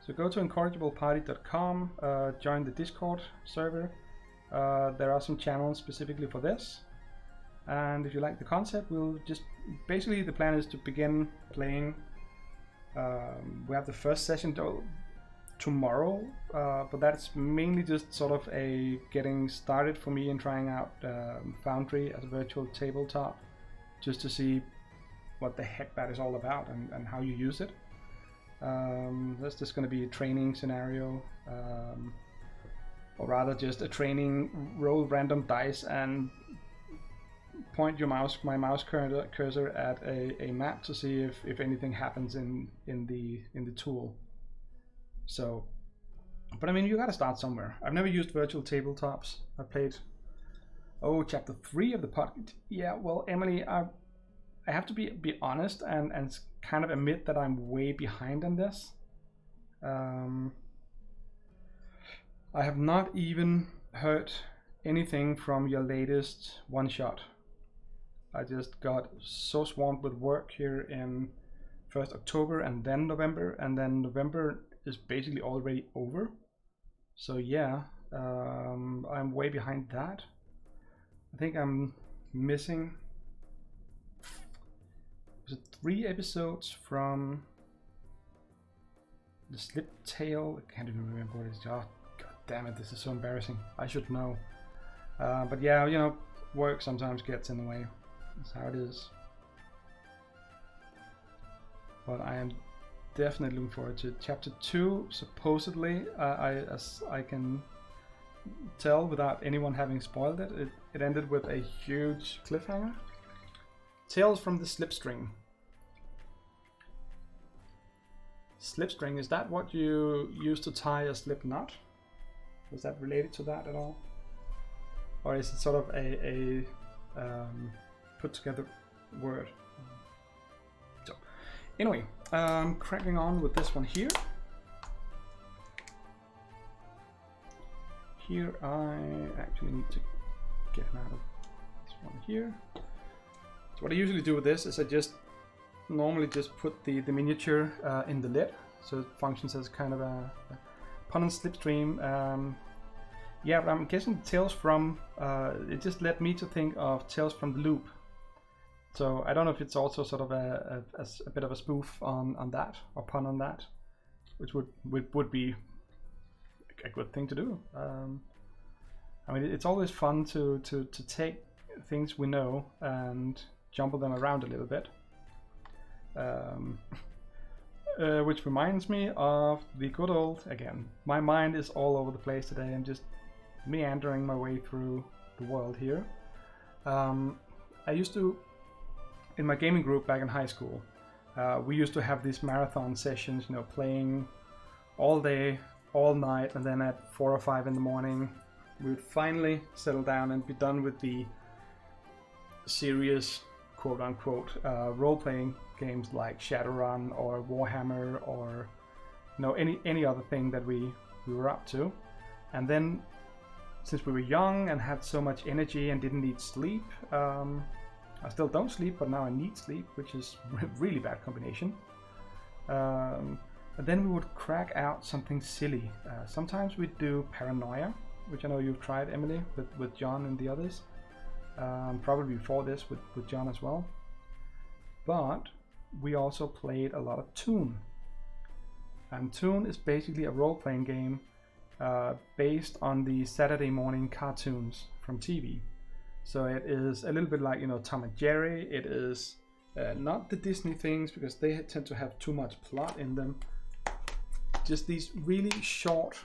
So go to incorrigibleparty.com, join the Discord server. There are some channels specifically for this. And if you like the concept, we'll just... Basically the plan is to begin playing. We have the first session tomorrow, but that's mainly just sort of a getting started for me in trying out Foundry as a virtual tabletop, just to see what the heck that is all about and how you use it. That's just going to be a training scenario, or rather just a training, roll random dice and point my mouse cursor at a map to see if anything happens in the tool. So, but I mean, you gotta start somewhere. I've never used virtual tabletops. I played chapter 3 of the podcast. Yeah, well, Emily, I have to be honest and kind of admit that I'm way behind on this. I have not even heard anything from your latest one shot. I just got so swamped with work here in first October and then November, and then November is basically already over. So yeah, I'm way behind that. I think I'm missing 3 episodes from the Slip Tail. I can't even remember what it is. Oh, god damn it, this is so embarrassing. I should know. But yeah, work sometimes gets in the way. That's how it is. But I am definitely looking forward to chapter 2. Supposedly, as I can tell without anyone having spoiled it, it ended with a huge cliffhanger. Tales from the Slipstring. Slipstring, is that what you use to tie a slip knot? Was that related to that at all? Or is it sort of a put together word? So, anyway, cracking on with this one here. Here I actually need to get him out of this one here. So what I usually do with this is I normally just put the miniature in the lid, so it functions as kind of a pun and slipstream. Yeah, but I'm guessing Tales from, it just led me to think of Tales from the Loop. So I don't know if it's also sort of a bit of a spoof on that, or pun on that, which would be a good thing to do. I mean, it's always fun to take things we know and jumble them around a little bit. Which reminds me of the good old, again, my mind is all over the place today. I'm just meandering my way through the world here. I used to, in my gaming group back in high school, we used to have these marathon sessions, playing all day, all night, and then at 4 or 5 in the morning, we would finally settle down and be done with the serious, quote-unquote, role-playing games like Shadowrun or Warhammer or any other thing that we were up to. And then, since we were young and had so much energy and didn't need sleep, I still don't sleep, but now I need sleep, which is a really bad combination. And then we would crack out something silly. Sometimes we'd do Paranoia, which I know you've tried, Emily, with John and the others. Probably before this with John as well. But we also played a lot of Toon. And Toon is basically a role-playing game based on the Saturday morning cartoons from TV. So it is a little bit like, you know, Tom and Jerry. It is not the Disney things, because they tend to have too much plot in them. Just these really short,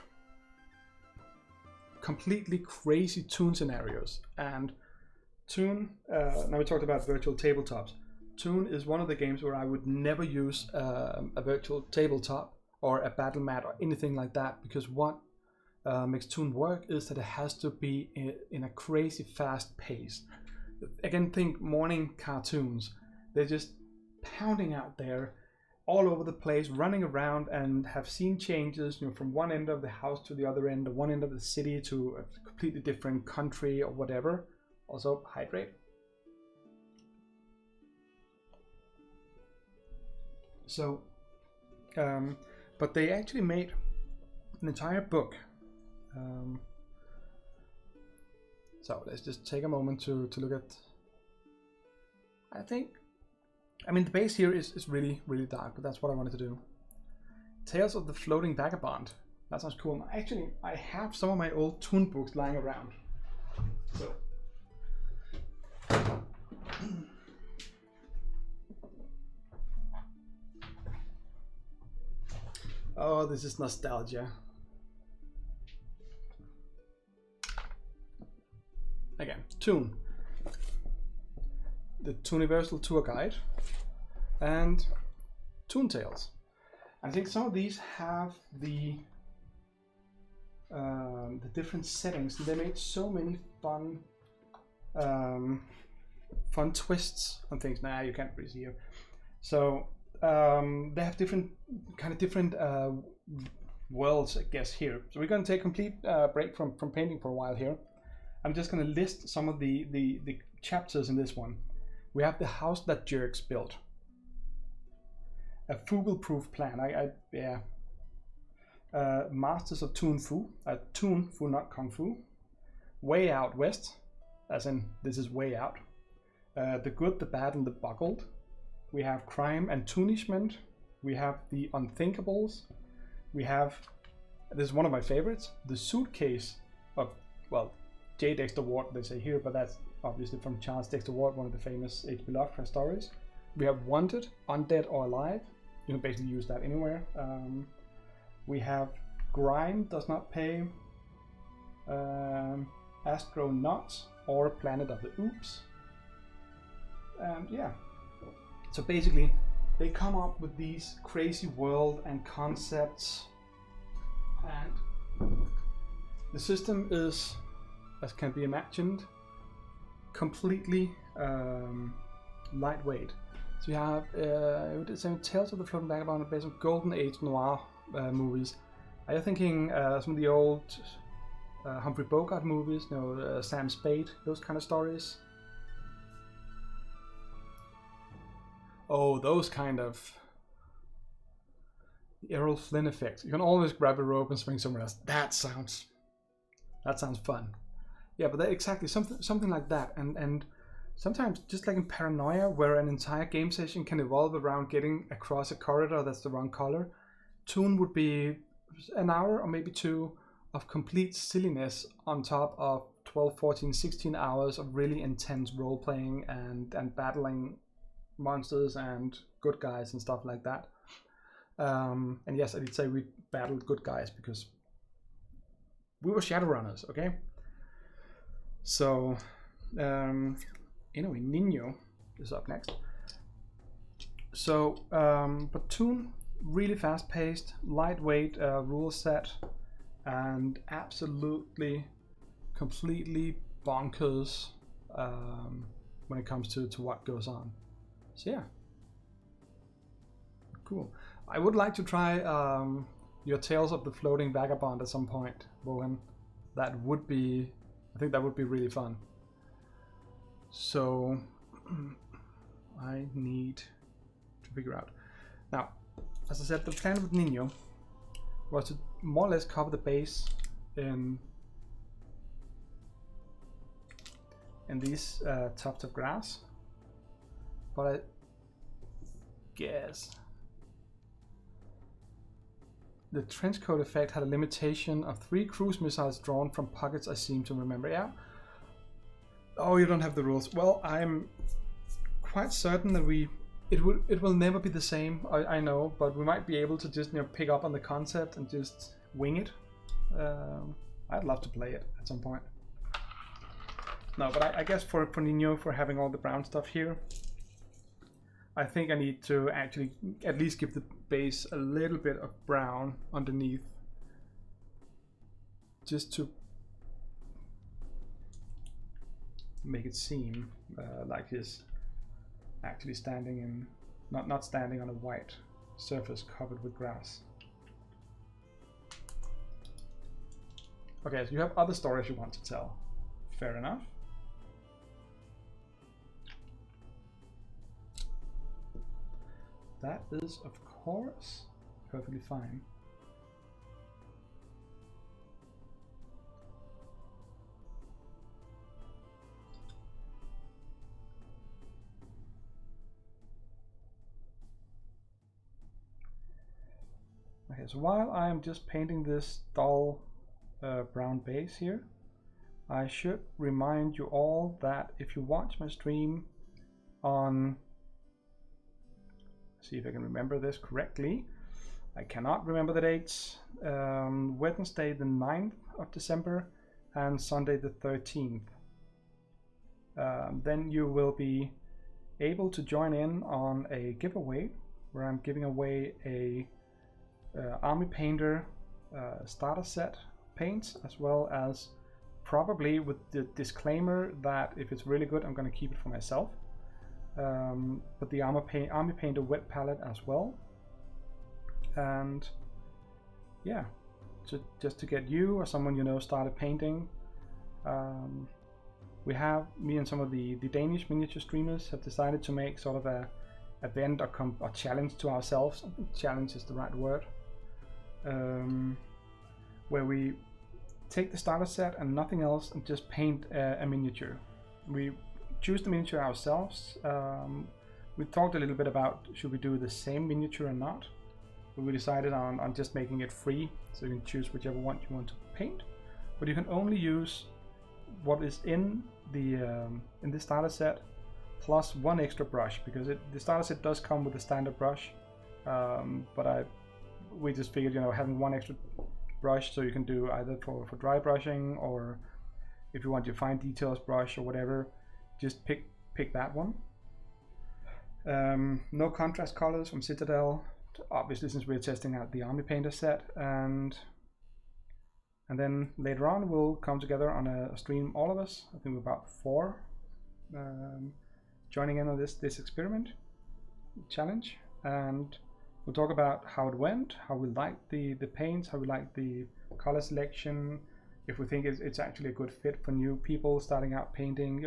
completely crazy Toon scenarios. And Toon, now we talked about virtual tabletops. Toon is one of the games where I would never use a virtual tabletop or a battle mat or anything like that, because what makes Toon work is that it has to be in a crazy fast pace. Again, think morning cartoons. They're just pounding out there all over the place, running around, and have scene changes, you know, from one end of the house to the other end, or one end of the city to a completely different country or whatever. Also, hydrate. So, but they actually made an entire book. So let's just take a moment to look at. I mean, the base here is really, really dark, but that's what I wanted to do. Tales of the Floating Vagabond. That sounds cool. Actually, I have some of my old Toon books lying around. So. Oh, this is nostalgia. Again, Toon. The Tooniversal Tour Guide. And Toon Tales. I think some of these have the different settings. They made so many fun twists on things. Nah, you can't really see here. So they have different worlds, I guess, here. So we're going to take a complete break from painting for a while here. I'm just going to list some of the chapters in this one. We have the house that jerks built. A fugal-proof plan. Masters of Toon Fu. Toon Fu, not Kung Fu. Way Out West, as in this is way out. The Good, the Bad, and the Buckled. We have Crime and Toonishment. We have the Unthinkables. We have, this is one of my favorites, the Suitcase of, well, J. Dexter Ward, they say here, but that's obviously from Charles Dexter Ward, one of the famous H.P. Lovecraft stories. We have Wanted, Undead or Alive. You can basically use that anywhere. We have Grime Does Not Pay, Astronauts, or Planet of the Oops. And yeah, so basically they come up with these crazy world and concepts, and the system is, as can be imagined, completely lightweight. So you have Tales of the Floating Vagabond based on Golden Age noir movies. Are you thinking some of the old Humphrey Bogart movies, you know, Sam Spade, those kind of stories? Oh, those kind of Errol Flynn effects. You can always grab a rope and swing somewhere else. That sounds fun. Yeah, but exactly something like that, and sometimes just like in Paranoia, where an entire game session can evolve around getting across a corridor that's the wrong color. Toon would be an hour or maybe two of complete silliness on top of 12, 14, 16 hours of really intense role-playing and battling monsters and good guys and stuff like that. And yes, I did say we battled good guys because we were Shadowrunners, okay? So, anyway, Nino is up next. So, but Toon, really fast-paced, lightweight rule set, and absolutely, completely bonkers when it comes to what goes on. So yeah, cool. I would like to try your Tales of the Floating Vagabond at some point, Bohan. that would be, I think that would be really fun. So I need to figure out. Now, as I said, the plan with Nino was to more or less cover the base in these tufts of grass, but I guess the trench coat effect had a limitation of 3 cruise missiles drawn from pockets, I seem to remember. Yeah. Oh, you don't have the rules. Well, I'm quite certain that it will never be the same. I know, but we might be able to just pick up on the concept and just wing it. I'd love to play it at some point. No, but I guess for Nino, for having all the brown stuff here, I think I need to actually at least give the base a little bit of brown underneath, just to make it seem like he's actually standing in, not standing on a white surface covered with grass. Okay, so you have other stories you want to tell. Fair enough. That is, of course, perfectly fine. Okay, so while I am just painting this dull brown base here, I should remind you all that if you watch my stream on, see if I can remember this correctly, I cannot remember the dates, Wednesday the 9th of December and Sunday the 13th, then you will be able to join in on a giveaway where I'm giving away a Army Painter starter set paints, as well as, probably with the disclaimer that if it's really good I'm going to keep it for myself, but the Army Painter wet palette as well. And yeah, just to get you or someone you know started painting. We have, me and some of the Danish miniature streamers have decided to make sort of a event or challenge to ourselves. I think challenge is the right word, where we take the starter set and nothing else and just paint a miniature. We choose the miniature ourselves. We talked a little bit about should we do the same miniature or not, but we decided on just making it free, so you can choose whichever one you want to paint, but you can only use what is in the starter set plus 1 extra brush, because the starter set does come with a standard brush, but we just figured, having 1 extra brush, so you can do either for dry brushing, or if you want your fine details brush or whatever, just pick that one. No contrast colors from Citadel, obviously, since we're testing out the Army Painter set, and then later on we'll come together on a stream, all of us. I think we're about 4 joining in on this experiment challenge, and we'll talk about how it went, how we liked the paints, how we liked the color selection, if we think it's actually a good fit for new people starting out painting,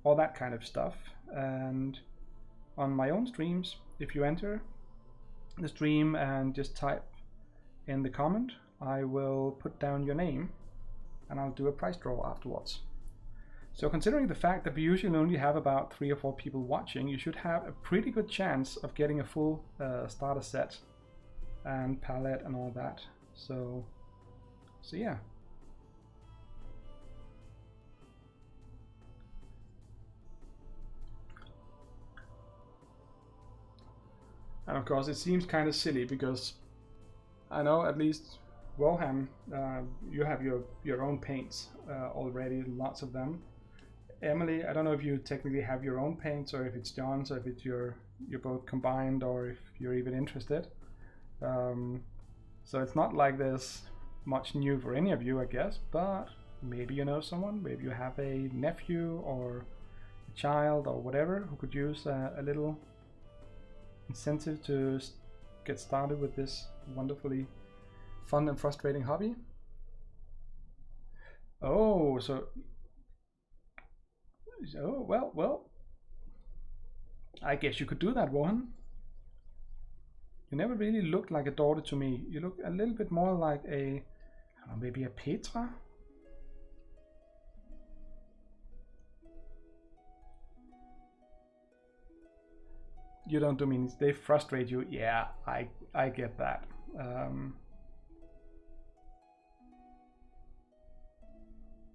all that kind of stuff. And on my own streams, if you enter the stream and just type in the comment, I will put down your name and I'll do a prize draw afterwards. So considering the fact that we usually only have about 3 or 4 people watching, you should have a pretty good chance of getting a full starter set and palette and all that. So yeah. And of course it seems kind of silly, because I know at least Rohan, you have your own paints already, lots of them. Emily, I don't know if you technically have your own paints, or if it's John's, or if it's you're both combined, or if you're even interested. So it's not like there's much new for any of you, I guess, but maybe you know someone, maybe you have a nephew or a child or whatever who could use a little incentive to get started with this wonderfully fun and frustrating hobby. Oh, so well, I guess you could do that, Rohan. You never really looked like a daughter to me. You look a little bit more like a, I don't know, maybe a Petra? You don't do means they frustrate you. Yeah, I get that.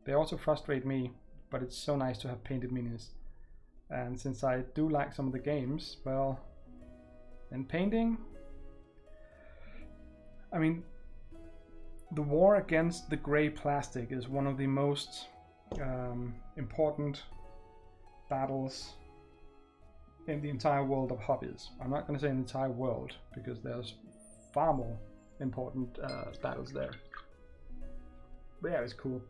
They also frustrate me, but it's so nice to have painted minis. And since I do like some of the games, well, in painting, I mean, the war against the grey plastic is one of the most important battles in the entire world of hobbies. I'm not going to say in the entire world, because there's far more important battles there. But yeah, it's cool.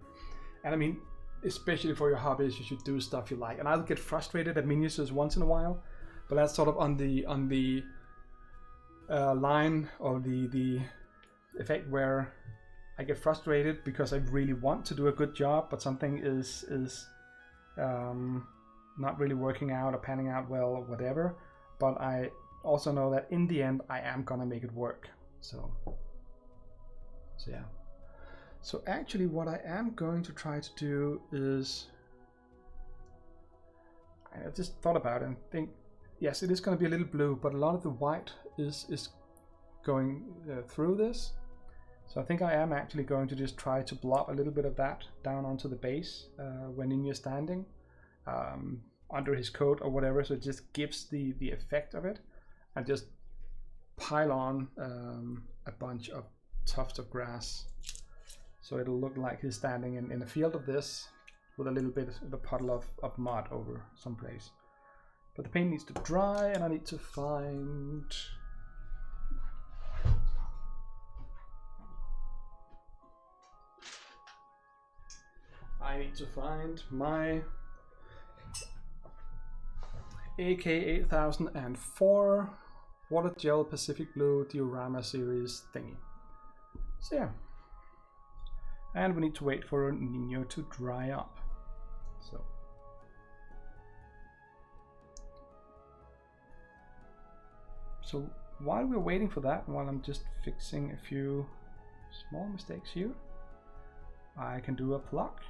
And I mean, especially for your hobbies, you should do stuff you like. And I'll get frustrated at miniatures once in a while, but that's sort of on the line or the effect where I get frustrated because I really want to do a good job, but something is not really working out or panning out well or whatever. But I also know that in the end I am gonna make it work. So yeah. So actually what I am going to try to do is, I just thought about it and think, yes, it is going to be a little blue, but a lot of the white is going through this. So I think I am actually going to just try to blob a little bit of that down onto the base when Nino is standing under his coat or whatever, so it just gives the effect of it, and just pile on a bunch of tufts of grass. So it'll look like he's standing in a field of this with a little bit of a puddle of mud over someplace. But the paint needs to dry, and I need to find... my AK8004 Water Gel Pacific Blue Diorama Series thingy. So yeah. And we need to wait for Nino to dry up. So while we're waiting for that, while I'm just fixing a few small mistakes here, I can do a pluck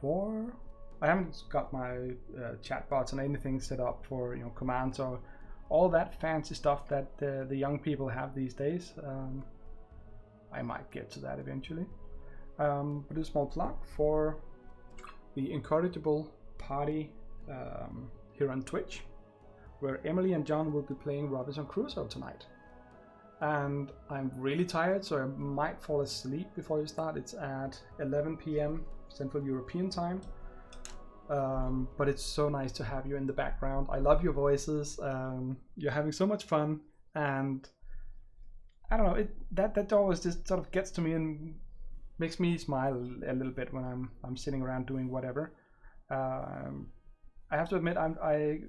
for... I haven't got my chatbots and anything set up for commands or all that fancy stuff that the young people have these days. I might get to that eventually. But a small plug for the Incorrigible party here on Twitch, where Emily and John will be playing Robinson Crusoe tonight. And I'm really tired, so I might fall asleep before you start. It's at 11 p.m. Central European time. But it's so nice to have you in the background. I love your voices. You're having so much fun, and I don't know, that always just sort of gets to me and makes me smile a little bit when I'm sitting around doing whatever. I have to admit, I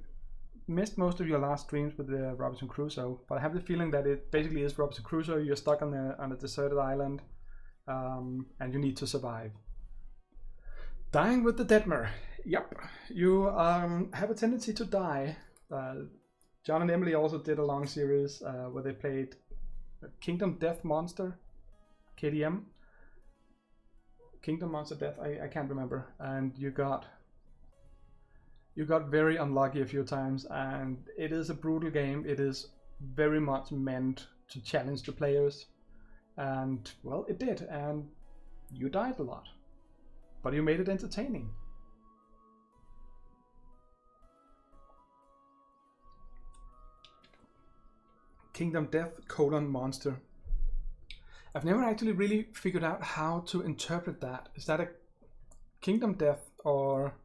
missed most of your last streams with the Robinson Crusoe, but I have the feeling that it basically is Robinson Crusoe. You're stuck on a deserted island, and you need to survive. Dying with the Deadmer. Yep, you have a tendency to die. John and Emily also did a long series where they played Kingdom Death Monster, KDM. Kingdom Monster Death, I can't remember. And you got very unlucky a few times, and it is a brutal game. It is very much meant to challenge the players, and well, it did, and you died a lot, but you made it entertaining. Kingdom Death Monster. I've never actually really figured out how to interpret that. Is that a Kingdom Death, or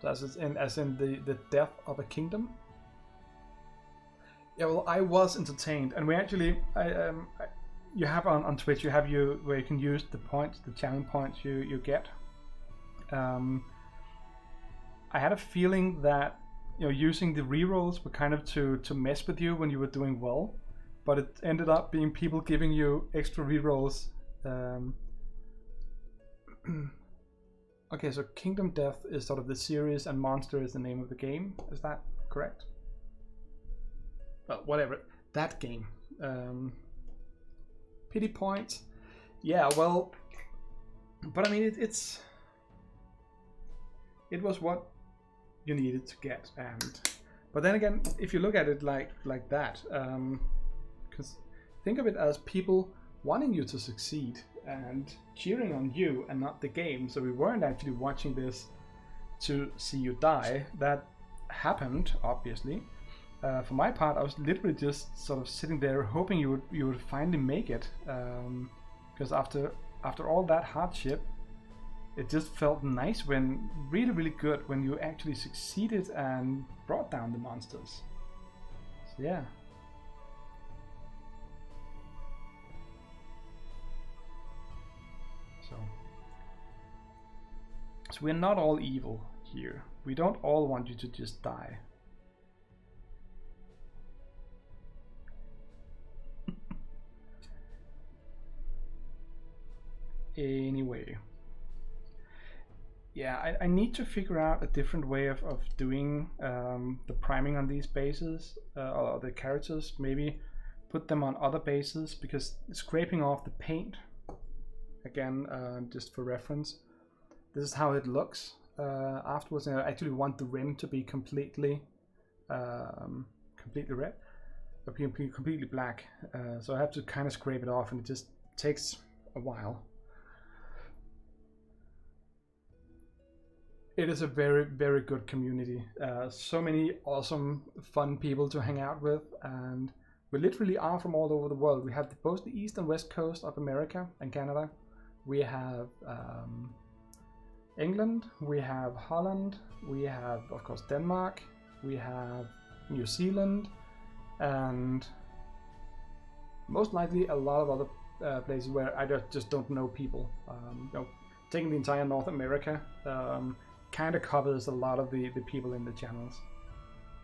does it as in the death of a kingdom? Yeah, well, I was entertained, and we actually, you have on Twitch, you have where you can use the points, the challenge points you get. I had a feeling that using the rerolls were kind of to mess with you when you were doing well, but it ended up being people giving you extra rerolls Okay, so Kingdom Death is sort of the series and Monster is the name of the game. Is that correct? Well, whatever. That game. Pity point. Yeah, well, but I mean, it was what you needed to get, but then again, if you look at it like that, because think of it as people wanting you to succeed and cheering on you and not the game. So we weren't actually watching this to see you die. That happened, obviously. For my part, I was literally just sort of sitting there hoping you would finally make it, because after all that hardship, it just felt nice when really good when you actually succeeded and brought down the monsters. So yeah. So we're not all evil here. We don't all want you to just die. Anyway. Yeah, I need to figure out a different way of doing the priming on these bases, or the characters. Maybe put them on other bases, because scraping off the paint, again, just for reference, this is how it looks afterwards. And I actually want the rim to be completely red, or completely black. So I have to kind of scrape it off, and it just takes a while. It is a very good community. So many awesome, fun people to hang out with, and we literally are from all over the world. We have both the east and west coast of America and Canada. We have England, we have Holland, we have, of course, Denmark, we have New Zealand, and most likely a lot of other places where I just don't know people. Taking the entire North America, kind of covers a lot of the people in the channels.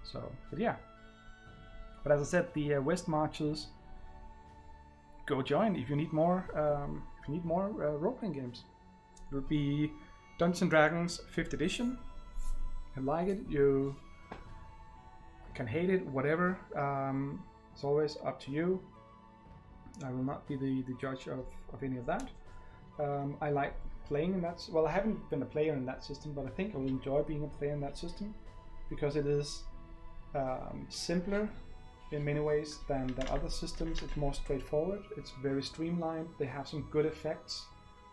So, but yeah. But as I said, the West Marches, go join if you need more. Role-playing games. It would be Dungeons and Dragons 5th edition. You can like it, you can hate it, whatever. It's always up to you. I will not be the judge of any of that. I like playing in that. Well, I haven't been a player in that system, but I think I will enjoy being a player in that system, because it is simpler in many ways than other systems. It's more straightforward. It's very streamlined. They have some good effects,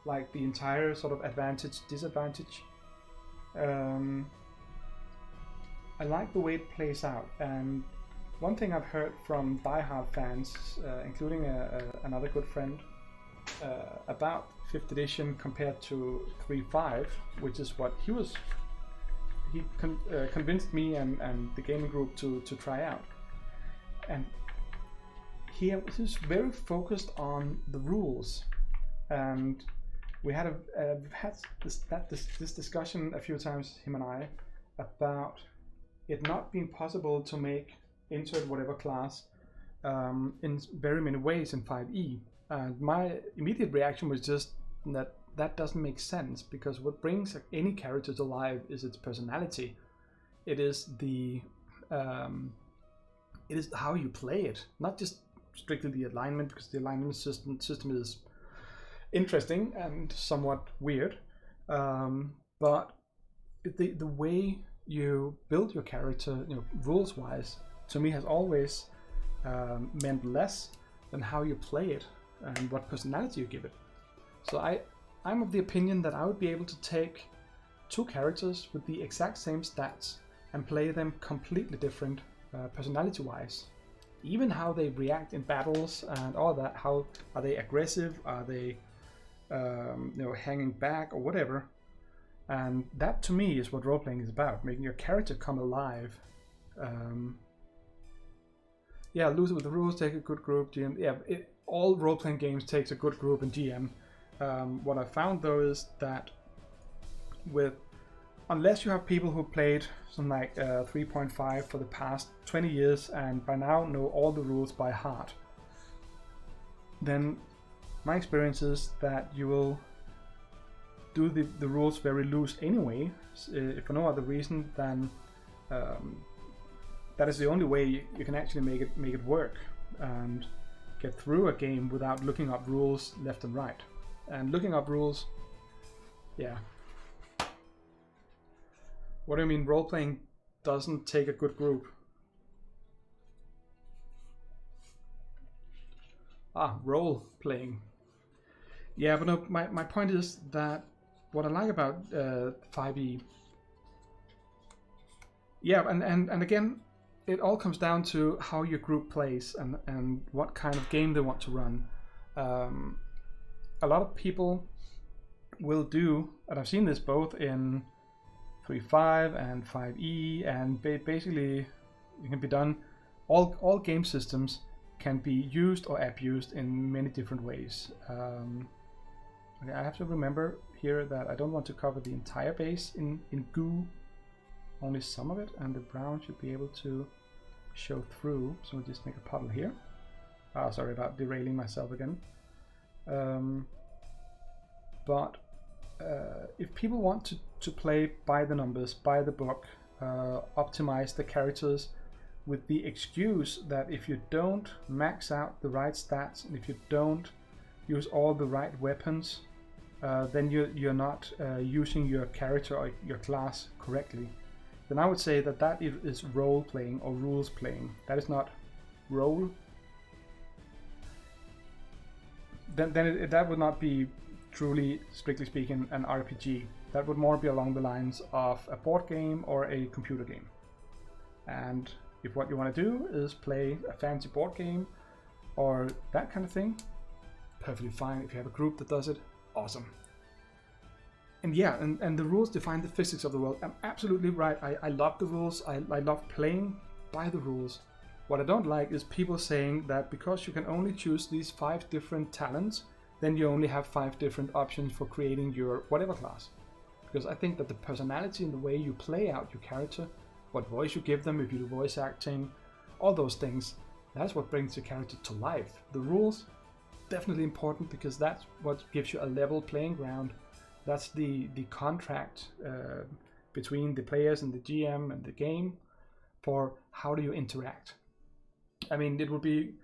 like the entire sort of advantage disadvantage. I like the way it plays out, and one thing I've heard from diehard fans, including another good friend, about 5th edition compared to 3.5, which is what he convinced me and the gaming group to try out. And he was very focused on the rules, and we had this discussion a few times, him and I, about it not being possible to make insert whatever class in very many ways in 5e. And my immediate reaction was just that doesn't make sense, because what brings any character to life is its personality. It is how you play it, not just strictly the alignment, because the alignment system is interesting and somewhat weird, but the way you build your character, rules wise, to me has always meant less than how you play it and what personality you give it. So I'm of the opinion that I would be able to take two characters with the exact same stats and play them completely different personality wise. Even how they react in battles and all that. How are they aggressive? Are they hanging back or whatever? And that to me is what role-playing is about, making your character come alive. Yeah, lose it with the rules, take a good group, GM. Yeah, all role-playing games takes a good group and GM. What I found though is that unless you have people who played something like 3.5 for the past 20 years and by now know all the rules by heart, then my experience is that you will do the rules very loose anyway, if for no other reason than that is the only way you can actually make it work and get through a game without looking up rules left and right. And looking up rules, yeah. What do you mean role-playing doesn't take a good group? Role-playing. Yeah, but no, my point is that what I like about 5e, yeah, and again, it all comes down to how your group plays and what kind of game they want to run. A lot of people will do, and I've seen this both in 3.5 and 5e, and basically it can be done, all game systems can be used or abused in many different ways. Okay, I have to remember here that I don't want to cover the entire base in goo, only some of it, and the brown should be able to show through, so we'll just make a puddle here. Sorry about derailing myself again. But if people want to play by the numbers, by the book, optimize the characters with the excuse that if you don't max out the right stats and if you don't use all the right weapons, then you're not using your character or your class correctly, then I would say that is role playing or rules playing. That is not role. Then that would not be truly, strictly speaking, an RPG. That would more be along the lines of a board game or a computer game. And if what you want to do is play a fancy board game or that kind of thing, perfectly fine. If you have a group that does it, awesome. And yeah, and the rules define the physics of the world. I'm absolutely right. I love the rules. I love playing by the rules. What I don't like is people saying that because you can only choose these 5 different talents, then you only have 5 different options for creating your whatever class. Because I think that the personality and the way you play out your character, what voice you give them, if you do voice acting, all those things, that's what brings your character to life. The rules, definitely important, because that's what gives you a level playing ground. That's the contract between the players and the GM and the game for how do you interact. I mean, it would be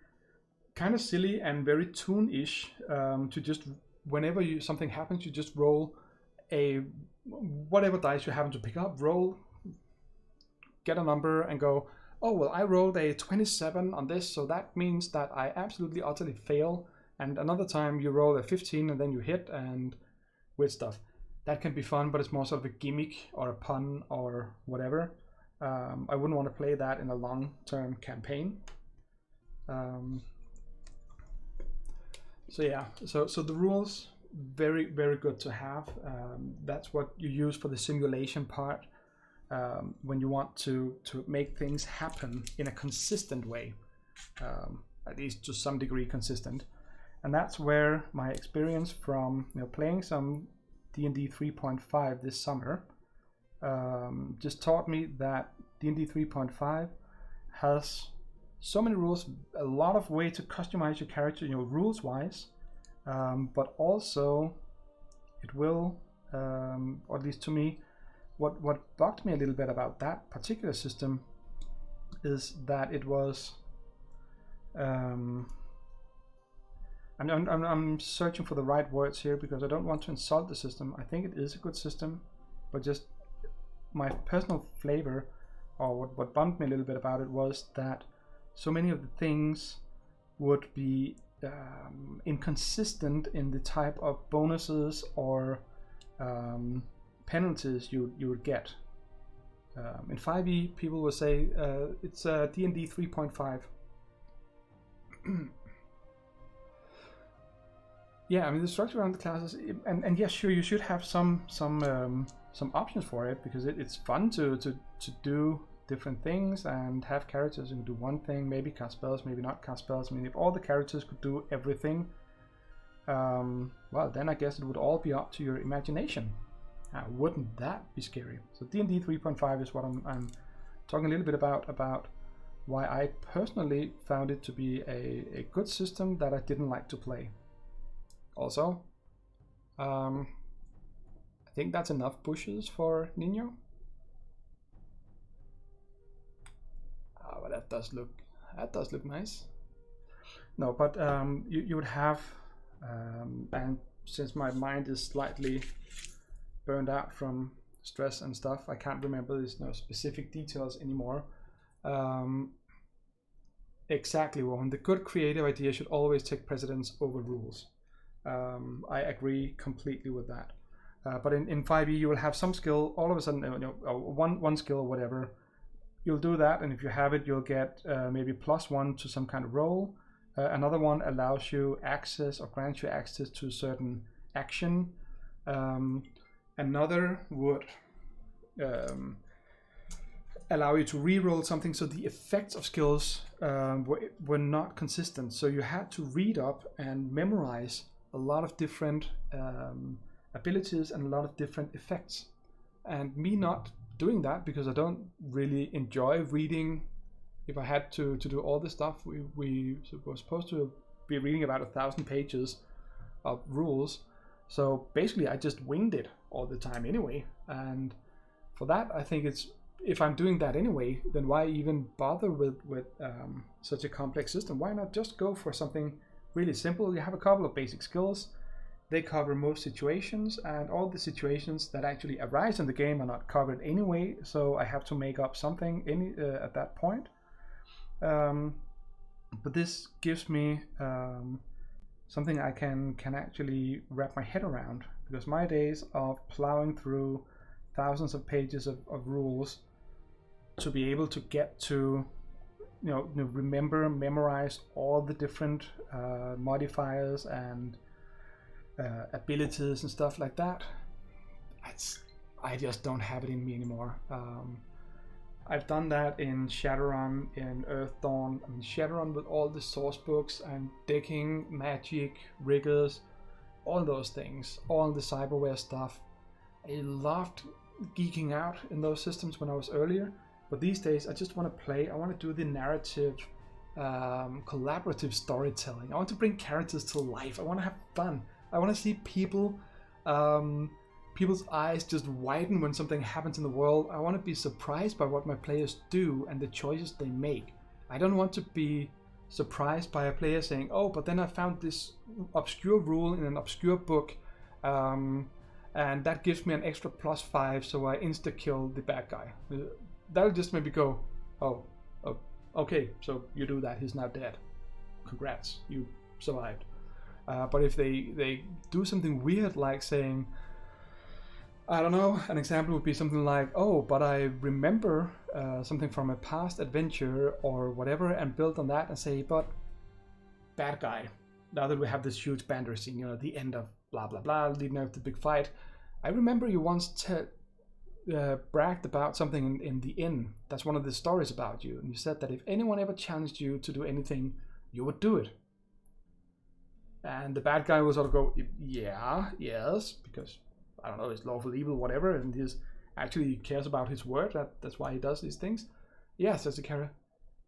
kind of silly and very Toon-ish to just, whenever something happens, you just roll a whatever dice you happen to pick up, roll, get a number and go, oh, well, I rolled a 27 on this, so that means that I absolutely utterly fail. And another time you roll a 15 and then you hit, and weird stuff. That can be fun, but it's more sort of a gimmick or a pun or whatever. I wouldn't want to play that in a long-term campaign. So yeah, so the rules, very, very good to have. That's what you use for the simulation part, when you want to make things happen in a consistent way, at least to some degree consistent. And that's where my experience from playing some D&D 3.5 this summer just taught me that D&D 3.5 has so many rules, a lot of way to customize your character, rules wise, but also it will, or at least to me, what bugged me a little bit about that particular system is that it was I'm searching for the right words here because I don't want to insult the system. I think it is a good system, but just my personal flavor, or what bummed me a little bit about it, was that so many of the things would be inconsistent in the type of bonuses or penalties you would get. In 5e, people will say it's D&D 3.5. Yeah, I mean the structure around the classes, and yeah, sure, you should have some options for it, because it's fun to do different things and have characters who do one thing, maybe cast spells, maybe not cast spells. I mean, if all the characters could do everything, well, then I guess it would all be up to your imagination. Wouldn't that be scary? So D&D 3.5 is what I'm talking a little bit about why I personally found it to be a good system that I didn't like to play. Also, think that's enough bushes for Nino. Oh, but that does look nice. No, but you would have, and since my mind is slightly burned out from stress and stuff, I can't remember these specific details anymore. Exactly, Rowan. The good creative idea should always take precedence over rules. I agree completely with that. But in 5e, you will have some skill. All of a sudden, one skill or whatever, you'll do that, and if you have it, you'll get maybe +1 to some kind of roll. Another one allows you access or grants you access to a certain action. Another would allow you to re-roll something, so the effects of skills were not consistent. So you had to read up and memorize a lot of different abilities and a lot of different effects. And me not doing that, because I don't really enjoy reading. If I had to do all this stuff, we were supposed to be reading about 1,000 pages of rules. So basically I just winged it all the time anyway. And for that, I think it's, if I'm doing that anyway, then why even bother with such a complex system? Why not just go for something really simple? You have a couple of basic skills. They cover most situations, and all the situations that actually arise in the game are not covered anyway, so I have to make up something at that point. But this gives me something I can actually wrap my head around, because my days of plowing through thousands of pages of rules to be able to get to memorize all the different modifiers and abilities and stuff like that, I just don't have it in me anymore. I've done that in Shadowrun, in Earthdawn. I mean, Shadowrun with all the source books and decking, magic, riggers, all those things, all the cyberware stuff. I loved geeking out in those systems when I was earlier, but these days I just want to play. I want to do the narrative, collaborative storytelling. I want to bring characters to life. I want to have fun. I want to see people's eyes just widen when something happens in the world. I want to be surprised by what my players do and the choices they make. I don't want to be surprised by a player saying, oh, but then I found this obscure rule in an obscure book, and that gives me an extra +5, so I insta-kill the bad guy. That'll just maybe go, oh, okay, so you do that, he's now dead. Congrats, you survived. But if they do something weird, like saying, I don't know, an example would be something like, oh, but I remember something from a past adventure or whatever, and build on that and say, but bad guy, now that we have this huge banner scene, the end of blah blah blah, leading up to the big fight, I remember you once bragged about something in the inn. That's one of the stories about you, and you said that if anyone ever challenged you to do anything, you would do it. And the bad guy will sort of go, yeah, yes, because, I don't know, he's lawful evil, whatever, and he's actually cares about his word. That's why he does these things. Yes, says the character,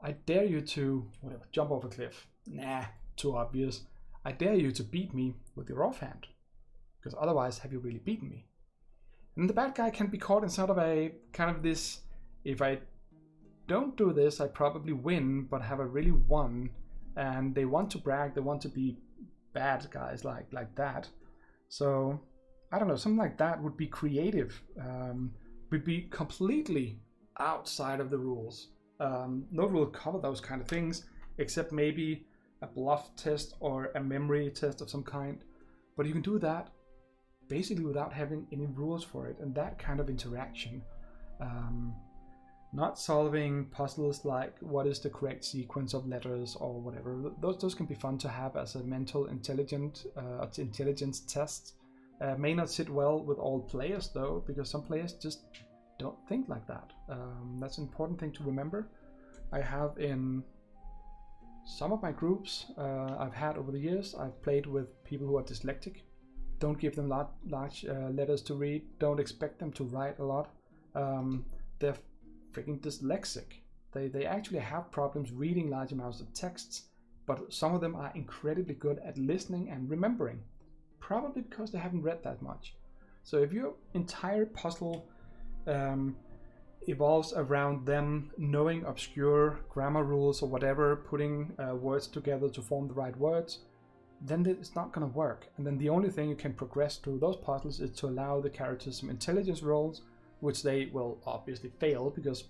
I dare you to, whatever, jump off a cliff. Nah, too obvious. I dare you to beat me with your offhand, because otherwise have you really beaten me? And the bad guy can be caught in sort of a kind of this, if I don't do this, I probably win, but have I really won? And they want to brag, they want to be bad guys like that. So I don't know, something like that would be creative, would be completely outside of the rules. No rule cover those kind of things, except maybe a bluff test or a memory test of some kind. But you can do that basically without having any rules for it, and that kind of interaction. Not solving puzzles like what is the correct sequence of letters or whatever. Those can be fun to have as a mental intelligence test. May not sit well with all players though, because some players just don't think like that. That's an important thing to remember. I have in some of my groups I've had over the years, I've played with people who are dyslexic. Don't give them large letters to read. Don't expect them to write a lot. They're freaking dyslexic. They actually have problems reading large amounts of texts, but some of them are incredibly good at listening and remembering, probably because they haven't read that much. So if your entire puzzle evolves around them knowing obscure grammar rules or whatever, putting words together to form the right words, then it's not going to work. And then the only thing you can progress through those puzzles is to allow the characters some intelligence rolls, which they will obviously fail, because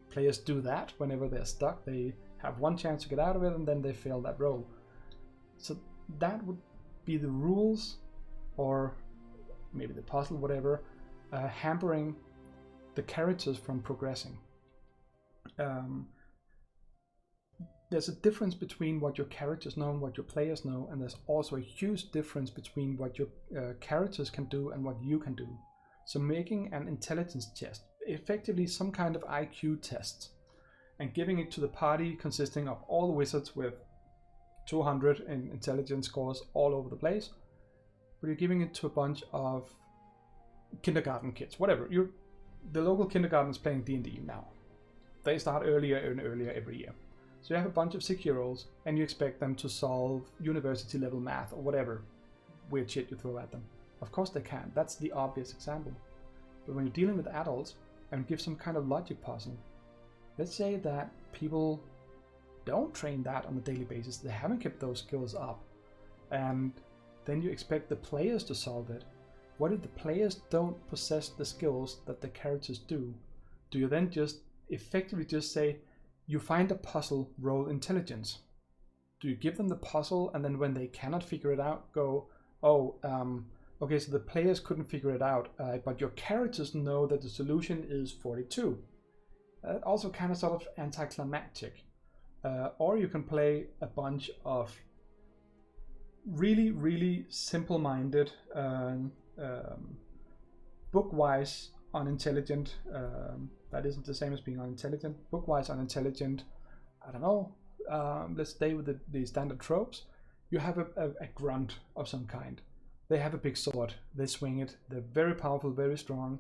players do that whenever they're stuck. They have one chance to get out of it and then they fail that roll. So that would be the rules, or maybe the puzzle, whatever, hampering the characters from progressing. There's a difference between what your characters know and what your players know, and there's also a huge difference between what your characters can do and what you can do. So making an intelligence test, effectively some kind of IQ test, and giving it to the party consisting of all the wizards with 200 in intelligence scores all over the place, but you're giving it to a bunch of kindergarten kids, whatever. The local kindergarten is playing D&D now. They start earlier and earlier every year. So you have a bunch of 6-year-olds and you expect them to solve university level math or whatever weird shit you throw at them. Of course they can. That's the obvious example. But when you're dealing with adults and give some kind of logic puzzle, let's say that people don't train that on a daily basis, they haven't kept those skills up, and then you expect the players to solve it. What if the players don't possess the skills that the characters do? Do you then just effectively just say, you find a puzzle, roll intelligence? Do you give them the puzzle and then when they cannot figure it out, go, oh, okay, so the players couldn't figure it out, but your characters know that the solution is 42. That also kind of sort of anticlimactic. Or you can play a bunch of really, really simple-minded, book-wise unintelligent, that isn't the same as being unintelligent, book-wise unintelligent, I don't know, let's stay with the standard tropes. You have a grunt of some kind. They have a big sword, they swing it, they're very powerful, very strong.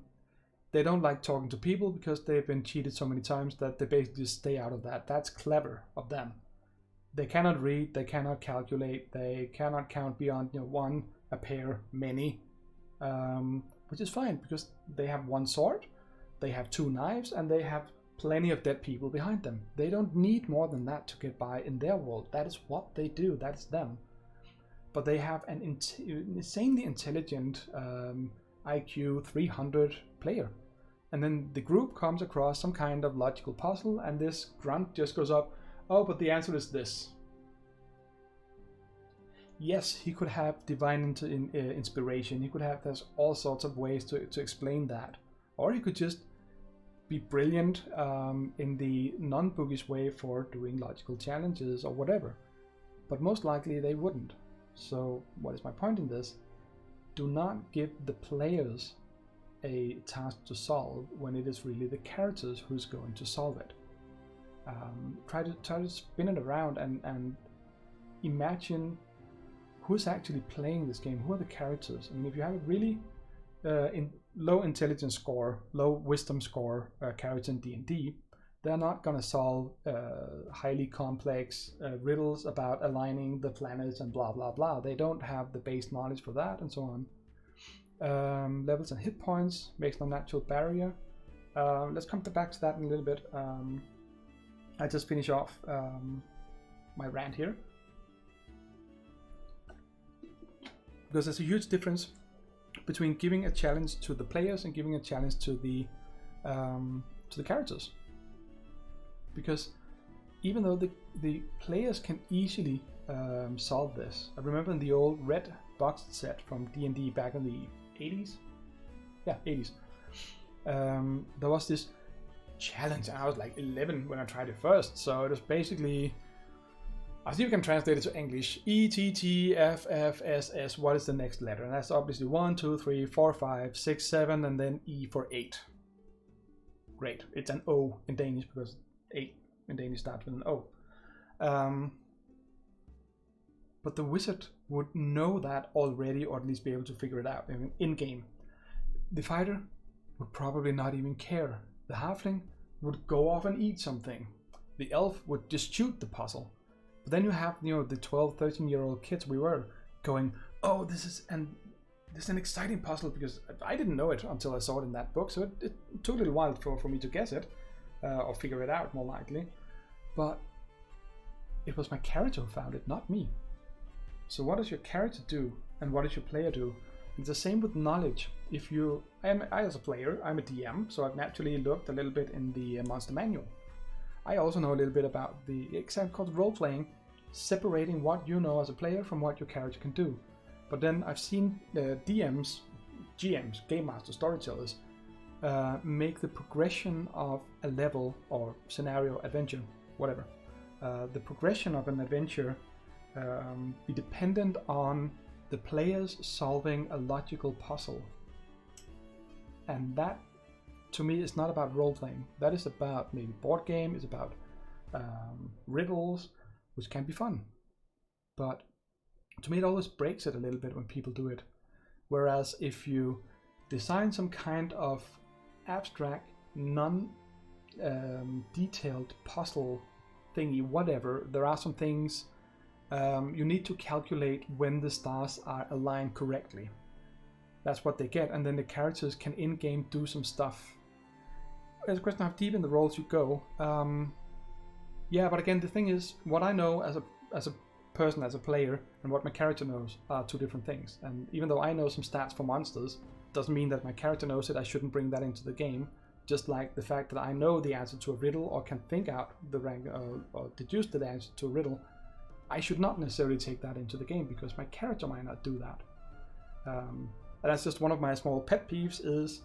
They don't like talking to people because they've been cheated so many times that they basically just stay out of that. That's clever of them. They cannot read, they cannot calculate, they cannot count beyond one, a pair, many, which is fine because they have one sword, they have 2 knives, and they have plenty of dead people behind them. They don't need more than that to get by in their world. That is what they do, that is them. But they have an insanely intelligent IQ 300 player. And then the group comes across some kind of logical puzzle, and this grunt just goes up, oh, but the answer is this. Yes, he could have divine inspiration, he could have, there's all sorts of ways to explain that. Or he could just be brilliant in the non-bookish way for doing logical challenges or whatever. But most likely they wouldn't. So what is my point in this? Do not give the players a task to solve when it is really the characters who's going to solve it. Try to spin it around and imagine who's actually playing this game. Who are the characters? I mean, if you have a really low intelligence score, low wisdom score character in D&D, they're not going to solve highly complex riddles about aligning the planets and blah blah blah. They don't have the base knowledge for that, and so on. Levels and hit points makes no natural barrier. Let's come back to that in a little bit. I just finish off my rant here, because there's a huge difference between giving a challenge to the players and giving a challenge to the characters. Because even though the players can easily solve this, I remember in the old red box set from D&D back in the 80s, yeah, 80s, there was this challenge, and I was like 11 when I tried it first, so it was basically, I think you can translate it to English, ETTFFSS, what is the next letter? And that's obviously 1, 2, 3, 4, 5, 6, 7, and then E for 8. Great, it's an O in Danish because 8 in Danish starts with an O. But the wizard would know that already, or at least be able to figure it out in game. The fighter would probably not even care. The halfling would go off and eat something. The elf would just shoot the puzzle. But then you have, the 12, 13-year-old kids we were going, oh, this is, and this is an exciting puzzle because I didn't know it until I saw it in that book, so it took a little while for me to guess it, or figure it out more likely. But it was my character who found it, not me. So what does your character do, and what does your player do? It's the same with knowledge. I as a player, I'm a DM, so I've naturally looked a little bit in the monster manual. I also know a little bit about the example called role-playing, separating what you know as a player from what your character can do. But then I've seen DMs, GMs, game masters, storytellers, make the progression of a level or scenario, adventure, whatever, the progression of an adventure be dependent on the players solving a logical puzzle. And that, to me, is not about role-playing. That is about maybe board game, it's about riddles, which can be fun. But to me, it always breaks it a little bit when people do it. Whereas if you design some kind of abstract, non-detailed puzzle thingy, whatever, there are some things you need to calculate when the stars are aligned correctly. That's what they get, and then the characters can in-game do some stuff. It's a question of how deep in the roles you go. Yeah, but again, the thing is, what I know as a person, as a player, and what my character knows are two different things. And even though I know some stats for monsters, doesn't mean that my character knows it. I shouldn't bring that into the game. Just like the fact that I know the answer to a riddle or can think out the rank or deduce the answer to a riddle, I should not necessarily take that into the game because my character might not do that. And that's just one of my small pet peeves, is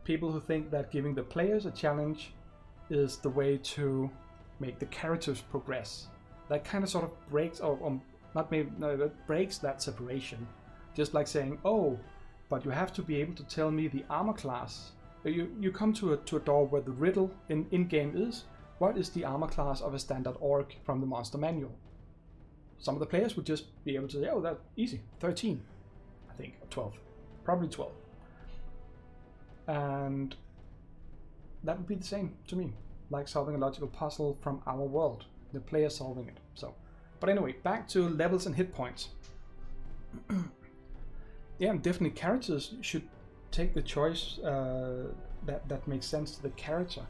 people who think that giving the players a challenge is the way to make the characters progress. That kind of sort of breaks, that breaks that separation. Just like saying, oh, but you have to be able to tell me the armor class. You come to a door where the riddle in-game is, what is the armor class of a standard orc from the monster manual? Some of the players would just be able to say, oh, that's easy, 13, I think, or 12, probably 12. And that would be the same to me, like solving a logical puzzle from our world, the player solving it. So, but anyway, back to levels and hit points. Yeah, definitely characters should take the choice that makes sense to the character.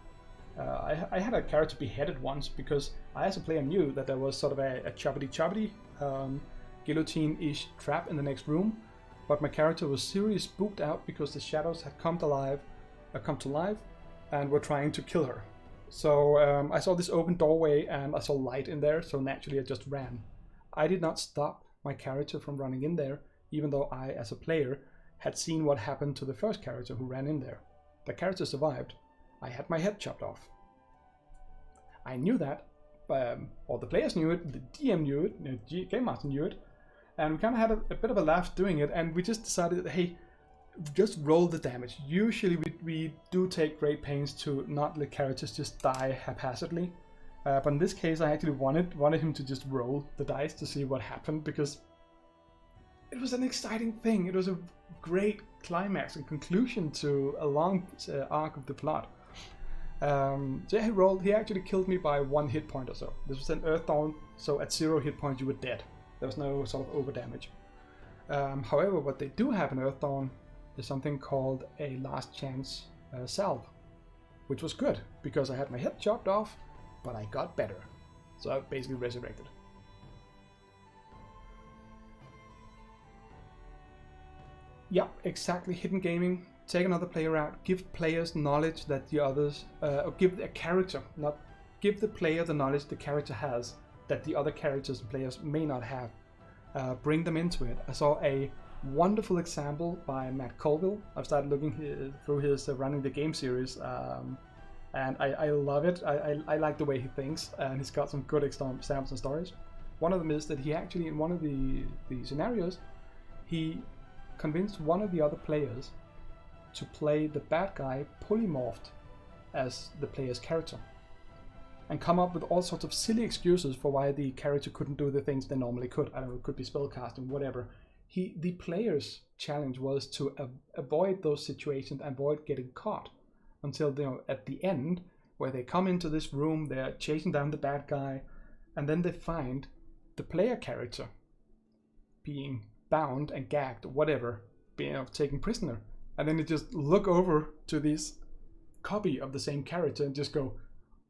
I had a character beheaded once because I, as a player, knew that there was sort of a choppity guillotine-ish trap in the next room, but my character was seriously spooked out because the shadows had come to life and were trying to kill her. So I saw this open doorway and I saw light in there, so naturally I just ran. I did not stop my character from running in there, even though I, as a player, had seen what happened to the first character who ran in there. The character survived. I had my head chopped off. I knew that, or the players knew it, the DM knew it, the Game Master knew it, and we kind of had a bit of a laugh doing it, and we just decided, hey, just roll the damage. Usually we do take great pains to not let characters just die haphazardly, but in this case I actually wanted him to just roll the dice to see what happened, because it was an exciting thing. It was a great climax and conclusion to a long arc of the plot. So yeah, he rolled. He actually killed me by 1 hit point or so. This was an Earth Dawn, so at 0 hit points you were dead. There was no sort of over damage. However, what they do have in Earth Dawn is something called a last chance salve, which was good because I had my head chopped off, but I got better. So I basically resurrected. Yeah, exactly. Hidden gaming. Take another player out. Give players knowledge that the others, or give a character, not give the player the knowledge the character has that the other characters and players may not have. Bring them into it. I saw a wonderful example by Matt Colville. I've started looking through his Running the Game series, and I love it. I like the way he thinks, and he's got some good examples and stories. One of them is that he actually, in one of the scenarios, he convinced one of the other players to play the bad guy polymorphed as the player's character and come up with all sorts of silly excuses for why the character couldn't do the things they normally could. I don't know, it could be spellcasting, whatever. The player's challenge was to avoid those situations and avoid getting caught until, you know, at the end, where they come into this room, they're chasing down the bad guy, and then they find the player character being bound and gagged or whatever being taken prisoner, and then you just look over to this copy of the same character and just go,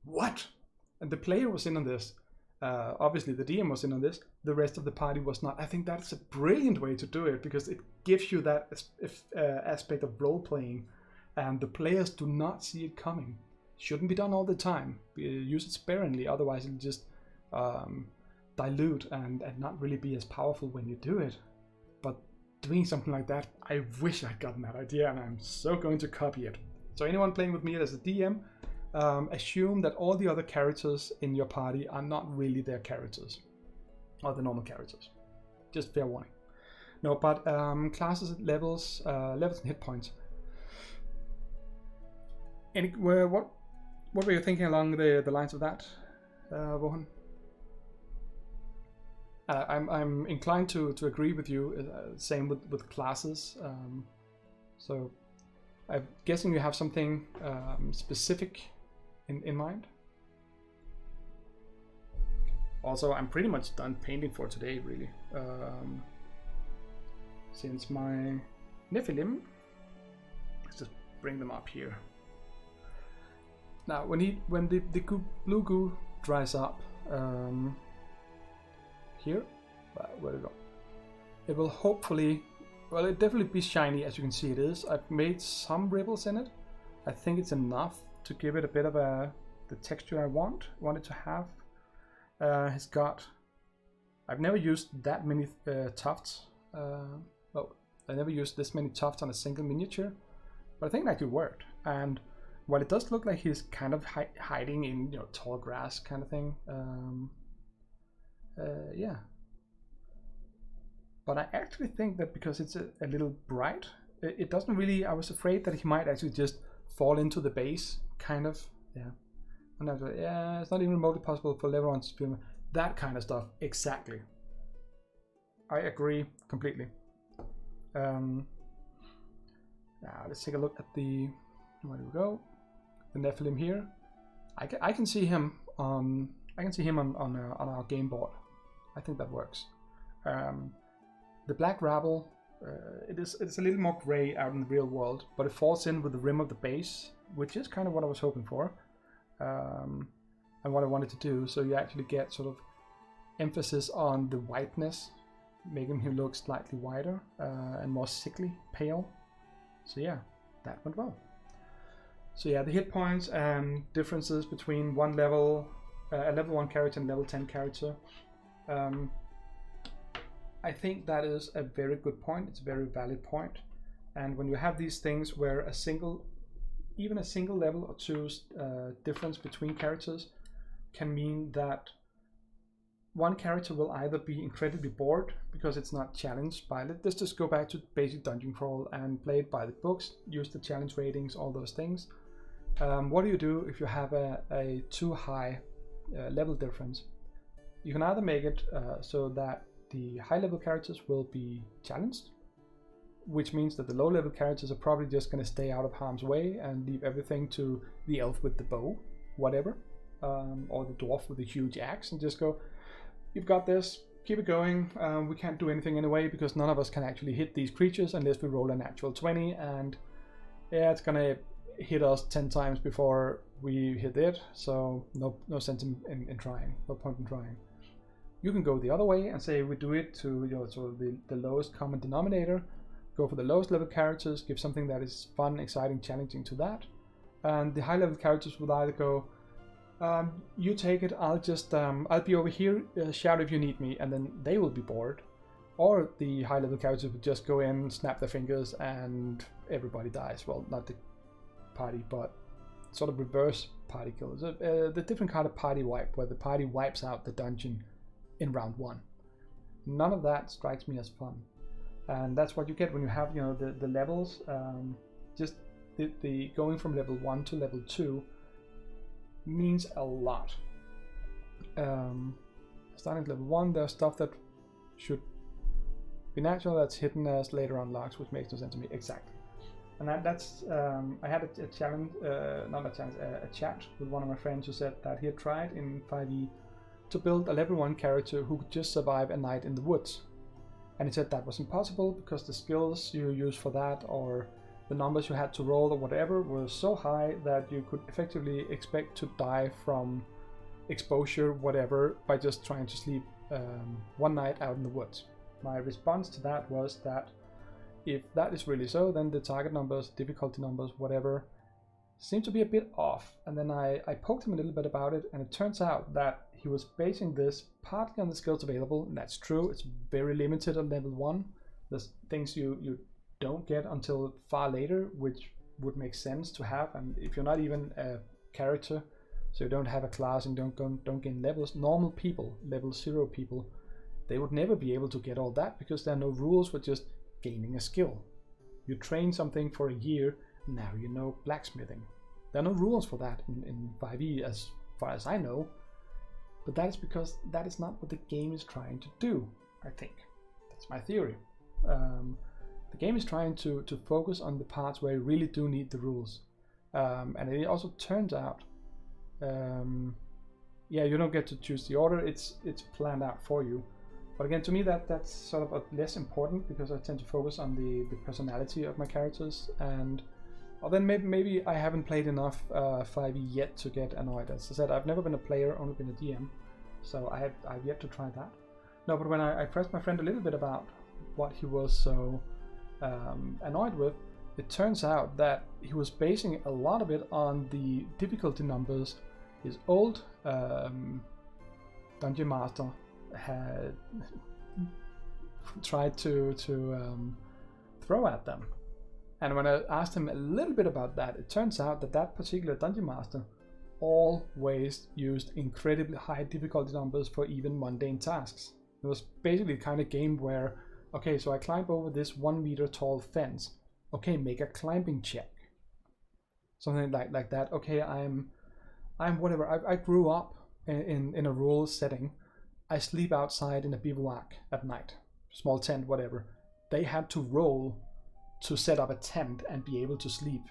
what? And the player was in on this. Obviously the DM was in on this. The rest of the party was not. I think that's a brilliant way to do it, because it gives you that aspect of role playing, and the players do not see it coming. Shouldn't be done all the time. Use it sparingly, otherwise it'll just dilute and not really be as powerful when you do it. But doing something like that, I wish I'd gotten that idea, and I'm so going to copy it. So anyone playing with me as a DM, assume that all the other characters in your party are not really their characters, or the normal characters. Just fair warning. No, but classes, levels and hit points. What were you thinking along the lines of that, Rohan? I'm inclined to agree with you. Same with classes. So I'm guessing you have something specific in mind. Also, I'm pretty much done painting for today, really. Since my Nephilim, let's just bring them up here. Now, when the blue goo dries up, here, where it go? It will hopefully, well, it definitely be shiny, as you can see it is. I've made some ripples in it. I think it's enough to give it a bit of the texture I want it to have. I've never used that many tufts. Well, I never used this many tufts on a single miniature, but I think that could work. And while it does look like he's kind of hiding in tall grass kind of thing, yeah. But I actually think that because it's a little bright, it doesn't really. I was afraid that he might actually just fall into the base, kind of. Yeah. And I was like, yeah, it's not even remotely possible for level 1 to film that kind of stuff. Exactly. I agree completely. Now let's take a look at the. Where do we go? The Nephilim here. I can see him on. I can see him on our game board. I think that works. The black rabble, it's a little more gray out in the real world, but it falls in with the rim of the base, which is kind of what I was hoping for, and what I wanted to do. So you actually get sort of emphasis on the whiteness, making him look slightly whiter and more sickly, pale. So yeah, that went well. So yeah, the hit points and differences between a level 1 character and level 10 character. I think that is a very good point. It's a very valid point. And when you have these things where even a single level or two difference between characters can mean that one character will either be incredibly bored because it's not challenged by it. Let's just go back to basic dungeon crawl and play it by the books, use the challenge ratings, all those things. What do you do if you have a too high level difference? You can either make it so that the high level characters will be challenged, which means that the low level characters are probably just going to stay out of harm's way and leave everything to the elf with the bow, whatever, or the dwarf with the huge axe, and just go, you've got this, keep it going. We can't do anything anyway because none of us can actually hit these creatures unless we roll a natural 20, and yeah, it's gonna hit us 10 times before we hit it, so no sense in trying, no point in trying. You can go the other way and say we do it to sort of the lowest common denominator, go for the lowest level characters, give something that is fun, exciting, challenging to that, and the high level characters will either go, you take it, I'll be over here, shout if you need me, and then they will be bored. Or the high level characters would just go in, snap their fingers, and everybody dies. Well, not the party, but sort of reverse party kills. The different kind of party wipe, where the party wipes out the dungeon in round 1. None of that strikes me as fun. And that's what you get when you have the levels. Just the going from level 1 to level 2 means a lot. Starting at level 1, there's stuff that should be natural that's hidden as later unlocks, which makes no sense to me. Exactly. And that's I had a challenge, a chat with one of my friends who said that he had tried in 5e to build a level 1 character who could just survive a night in the woods. And he said that was impossible because the skills you use for that, or the numbers you had to roll or whatever, were so high that you could effectively expect to die from exposure, whatever, by just trying to sleep one night out in the woods. My response to that was that if that is really so, then the target numbers, difficulty numbers, whatever, seem to be a bit off. And then I poked him a little bit about it, and it turns out that he was basing this partly on the skills available, and that's true. It's very limited on level 1. There's things you don't get until far later, which would make sense to have. And if you're not even a character, so you don't have a class and don't gain levels, normal people, level 0 people, they would never be able to get all that because there are no rules for just gaining a skill. You train something for a year, now you know blacksmithing. There are no rules for that in 5e as far as I know, but that is because that is not what the game is trying to do, I think. That's my theory. The game is trying to focus on the parts where you really do need the rules. And it also turns out, yeah, you don't get to choose the order, it's planned out for you. But again, to me that's sort of less important because I tend to focus on the personality of my characters, and then maybe I haven't played enough 5e yet to get annoyed. As I said, I've never been a player, only been a DM, so I've yet to try that. No, but when I pressed my friend a little bit about what he was so annoyed with, it turns out that he was basing a lot of it on the difficulty numbers his old dungeon master had tried to throw at them. And when I asked him a little bit about that, it turns out that that particular dungeon master always used incredibly high difficulty numbers for even mundane tasks. It was basically the kind of game where, okay, so I climb over this 1 meter tall fence. Okay, make a climbing check. Something like that. Okay, I'm whatever. I grew up in a rural setting. I sleep outside in a bivouac at night, small tent, whatever. They had to roll to set up a tent and be able to sleep.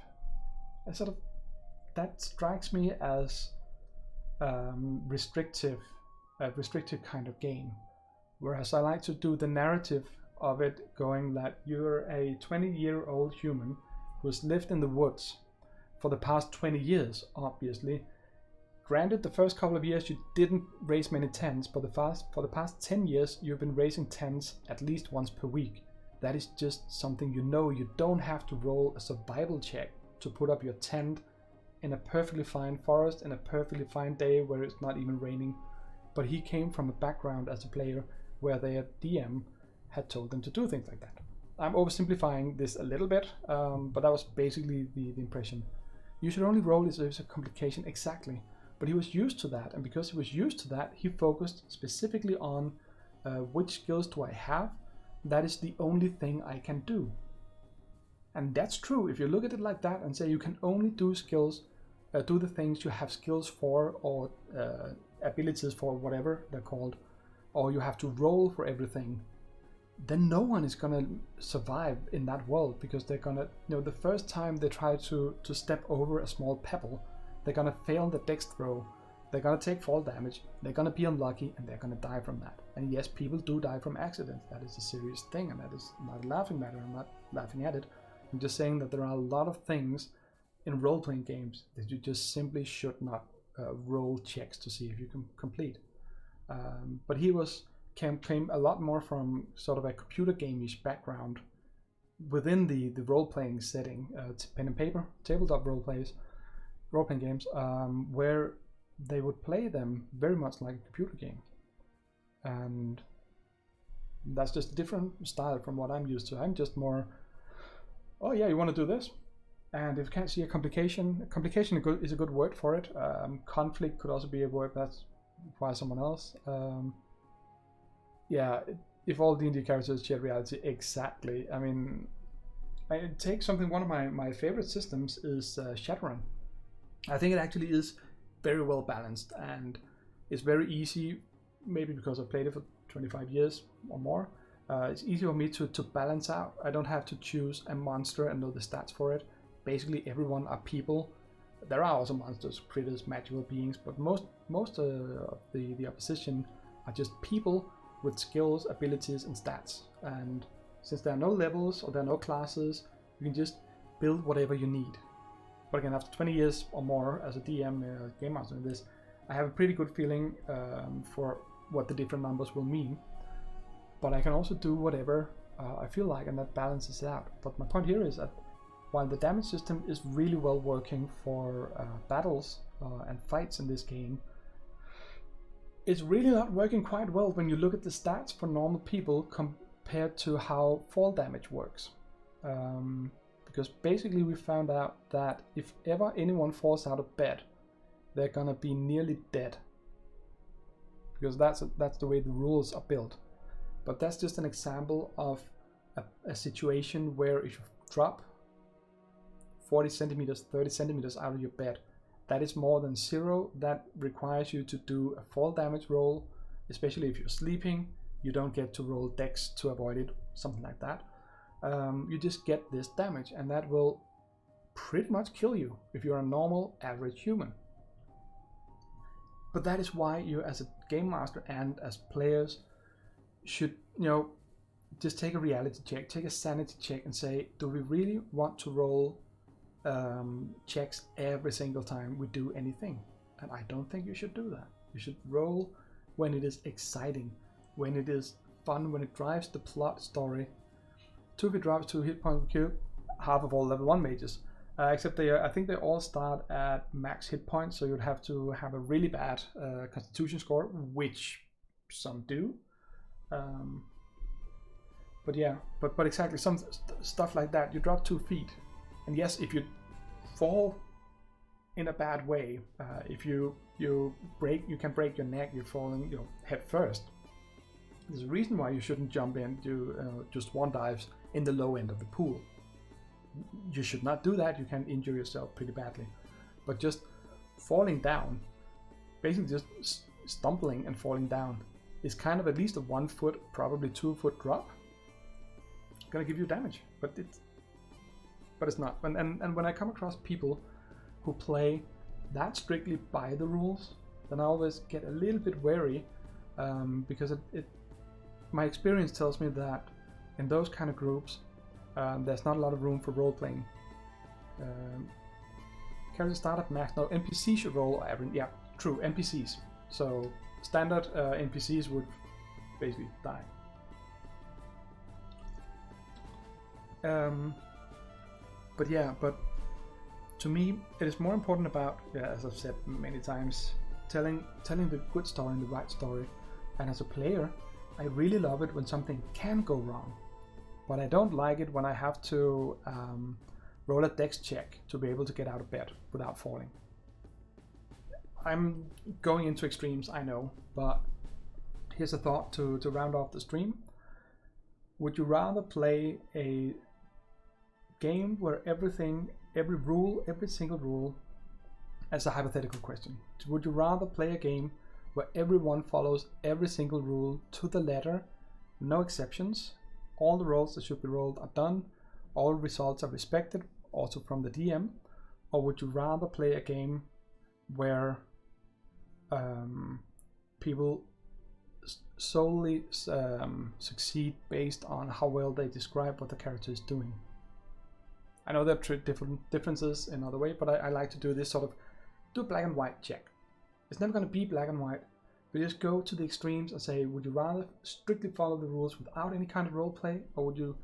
And sort of that strikes me as restrictive kind of game. Whereas I like to do the narrative of it, going that you're a 20-year-old human who's lived in the woods for the past 20 years, obviously. Granted, the first couple of years you didn't raise many tents, but for the past 10 years you've been raising tents at least once per week. That is just something you know. You don't have to roll a survival check to put up your tent in a perfectly fine forest in a perfectly fine day where it's not even raining. But he came from a background as a player where their DM had told them to do things like that. I'm oversimplifying this a little bit, but that was basically the impression. You should only roll if there's a complication, exactly. But he was used to that, and because he was used to that, he focused specifically on which skills do I have? That is the only thing I can do. And that's true. If you look at it like that and say you can only do skills, do the things you have skills for, or abilities for, whatever they're called, or you have to roll for everything, then no one is gonna survive in that world, because they're gonna, the first time they try to step over a small pebble, they're gonna fail the dex throw, they're gonna take fall damage, they're gonna be unlucky, and they're gonna die from that. And yes, people do die from accidents. That is a serious thing, and that is not a laughing matter. I'm not laughing at it. I'm just saying that there are a lot of things in role-playing games that you just simply should not roll checks to see if you can complete. But he came a lot more from sort of a computer game-ish background within the role-playing setting, pen and paper, tabletop role-playing games, where they would play them very much like a computer game. And that's just a different style from what I'm used to. I'm just more, oh yeah, you want to do this? And if you can't see a complication is a good word for it. Conflict could also be a word that requires someone else. Yeah, if all D&D characters share reality, exactly. I mean, I take something, one of my favorite systems is Shadowrun. I think it actually is very well balanced, and it's very easy, maybe because I've played it for 25 years or more. It's easy for me to balance out. I don't have to choose a monster and know the stats for it. Basically everyone are people. There are also monsters, critters, magical beings, but most of the opposition are just people with skills, abilities, and stats. And since there are no levels or there are no classes, you can just build whatever you need. But again, after 20 years or more as a DM, game master in this, I have a pretty good feeling for what the different numbers will mean. But I can also do whatever I feel like, and that balances it out. But my point here is that while the damage system is really well working for battles and fights in this game, it's really not working quite well when you look at the stats for normal people compared to how fall damage works. Because basically we found out that if ever anyone falls out of bed, they're gonna be nearly dead. Because that's the way the rules are built. But that's just an example of a situation where if you drop 40 centimeters, 30 centimeters out of your bed, that is more than 0. That requires you to do a fall damage roll, especially if you're sleeping. You don't get to roll dex to avoid it, something like that. You just get this damage, and that will pretty much kill you if you're a normal, average human. But that is why you, as a game master and as players, should, just take a reality check, take a sanity check, and say, do we really want to roll checks every single time we do anything? And I don't think you should do that. You should roll when it is exciting, when it is fun, when it drives the plot story. 2 hit drives 2 hit points per cube, half of all level 1 mages. Except I think they all start at max hit points, so you'd have to have a really bad constitution score, which some do. But yeah, but exactly, some stuff like that. You drop 2 feet, and yes, if you fall in a bad way, if you can break your neck. You're falling, head first. There's a reason why you shouldn't jump into just one dives in the low end of the pool. You should not do that. You can injure yourself pretty badly. But just falling down, basically just stumbling and falling down, is kind of at least a 1 foot, probably 2 foot drop. Gonna give you damage, but it's not. And when I come across people who play that strictly by the rules, then I always get a little bit wary, because my experience tells me that in those kind of groups, there's not a lot of room for role playing. Characters start at max. No, NPCs should roll average. Yeah, true, NPCs. So standard NPCs would basically die. But to me, it is more important about, as I've said many times, telling the good story and the right story. And as a player, I really love it when something can go wrong, but I don't like it when I have to roll a dex check to be able to get out of bed without falling. I'm going into extremes, I know, but here's a thought to round off the stream. Would you rather play a game where every single rule, as a hypothetical question, would you rather play a game where everyone follows every single rule to the letter, no exceptions, all the rolls that should be rolled are done, all results are respected, also from the DM? Or would you rather play a game where people solely succeed based on how well they describe what the character is doing? I know there are different differences in other way, but I like to do this sort of do black and white check. It's never going to be black and white. We just go to the extremes and say, would you rather strictly follow the rules without any kind of role play, or would you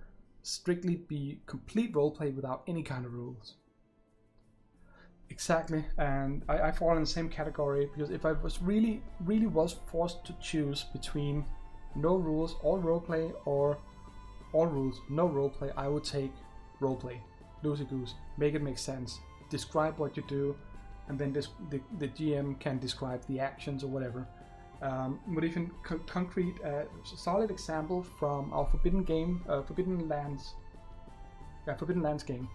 strictly be complete role play without any kind of rules? Exactly, and I fall in the same category, because if I was really was forced to choose between no rules, all role play, or all rules, no role play, I would take role play. Loosey goose, make it make sense, describe what you do, and then the GM can describe the actions or whatever. But even concrete, solid example from our Forbidden Lands game.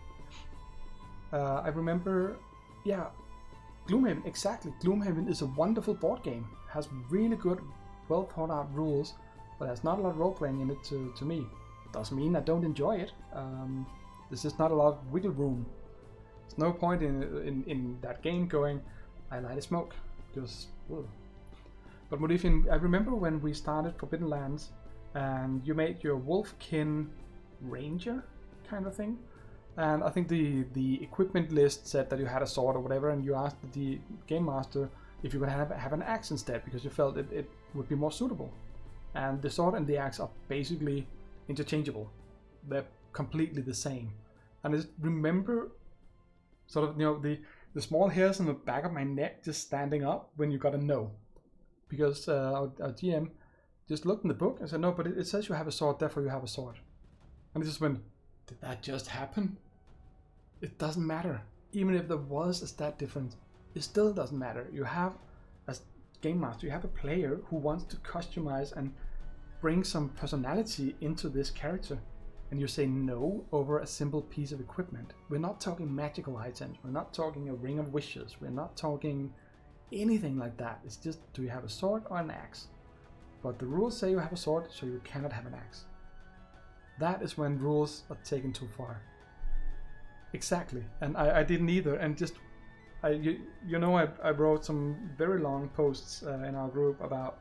I remember, Gloomhaven, exactly. Gloomhaven is a wonderful board game. Has really good, well thought out rules, but there's not a lot of role playing in it to me. Doesn't mean I don't enjoy it. There's just not a lot of wiggle room. There's no point in that game going, I light a smoke, because But Malifaux, I remember when we started Forbidden Lands, and you made your Wolfkin Ranger kind of thing. And I think the equipment list said that you had a sword or whatever, and you asked the game master if you could have an axe instead, because you felt it would be more suitable. And the sword and the axe are basically interchangeable. They're completely the same. And I just remember sort of, the small hairs on the back of my neck just standing up when you got a no. Because our GM just looked in the book and said, no, but it says you have a sword, therefore you have a sword. And it just went, did that just happen? It doesn't matter. Even if there was a stat difference, it still doesn't matter. You have, as game master, you have a player who wants to customize and bring some personality into this character. And you say no over a simple piece of equipment. We're not talking magical items. We're not talking a ring of wishes. We're not talking anything like that. It's just, do you have a sword or an axe? But the rules say you have a sword, so you cannot have an axe. That is when rules are taken too far. Exactly, and I didn't either. And just, I wrote some very long posts in our group about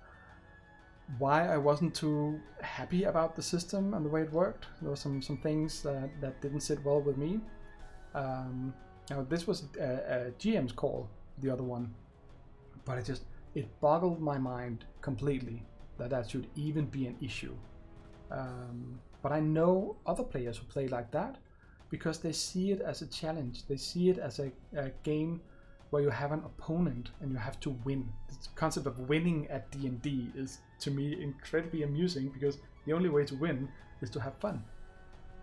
why I wasn't too happy about the system and the way it worked. There were some things that didn't sit well with me. Now this was a GM's call, the other one, but it boggled my mind completely that should even be an issue. But I know other players who play like that because they see it as a challenge. They see it as a game where you have an opponent and you have to win. The concept of winning at D&D is, to me, incredibly amusing because the only way to win is to have fun,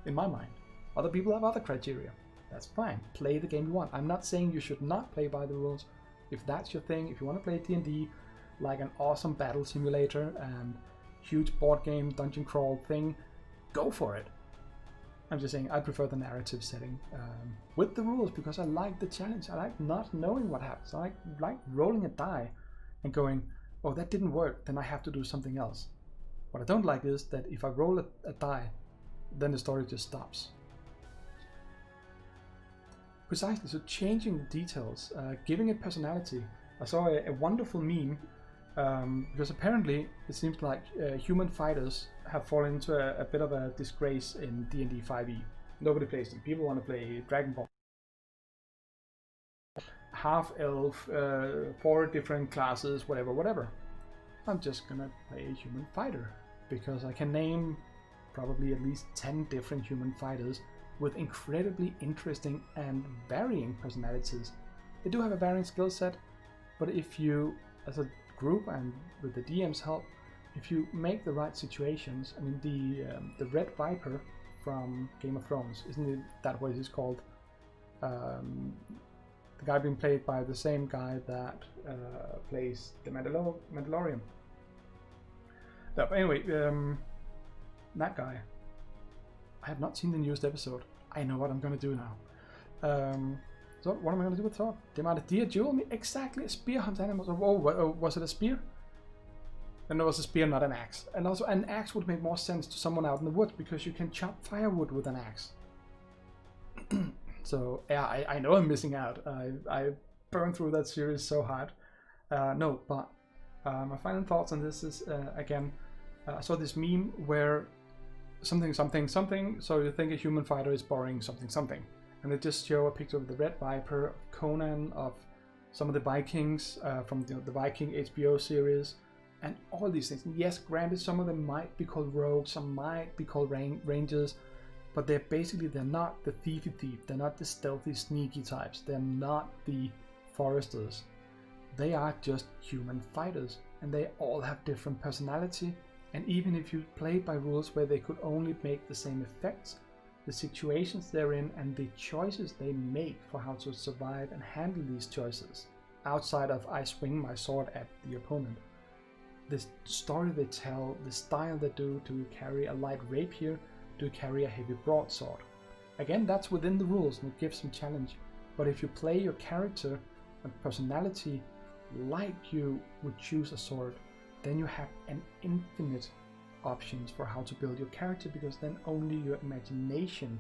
in my mind. Other people have other criteria. That's fine. Play the game you want. I'm not saying you should not play by the rules. If that's your thing, if you want to play D&D like an awesome battle simulator and huge board game dungeon crawl thing, go for it. I'm just saying I prefer the narrative setting with the rules because I like the challenge. I like not knowing what happens. I like rolling a die and going, oh, that didn't work, then I have to do something else. What I don't like is that if I roll a die, then the story just stops. Precisely, so changing the details, giving it personality. I saw a wonderful meme because apparently it seems like human fighters have fallen into a bit of a disgrace in D&D 5e. Nobody plays them. People want to play Dragon Ball. Half-elf, 4 different classes, whatever. I'm just gonna play a human fighter because I can name probably at least 10 different human fighters with incredibly interesting and varying personalities. They do have a varying skill set, but if you, as a group and with the DM's help, if you make the right situations, I mean the Red Viper from Game of Thrones, isn't it that what he's called? The guy being played by the same guy that plays the Mandalorian. But anyway, that guy. I have not seen the newest episode. I know what I'm going to do now. So what am I going to do with Thor? Demand a deer duel me? Exactly, a spear hunts animals. Oh, was it a spear? And it was a spear, not an axe. And also an axe would make more sense to someone out in the woods because you can chop firewood with an axe. So yeah, I know I'm missing out. I burned through that series so hard. No, but my final thoughts on this is, again, I saw this meme where something, so you think a human fighter is borrowing something. And they just show a picture of the Red Viper, of Conan, of some of the Vikings from the Viking HBO series, and all these things. And yes, granted, some of them might be called rogues, some might be called rangers, but they're not the thiefy thief, they're not the stealthy, sneaky types, they're not the foresters. They are just human fighters, and they all have different personality. And even if you play by rules where they could only make the same effects, the situations they're in and the choices they make for how to survive and handle these choices, outside of I swing my sword at the opponent, the story they tell, the style they do, to carry a light rapier, to carry a heavy broadsword. Again, that's within the rules and it gives some challenge. But if you play your character and personality like you would choose a sword, then you have an infinite options for how to build your character, because then only your imagination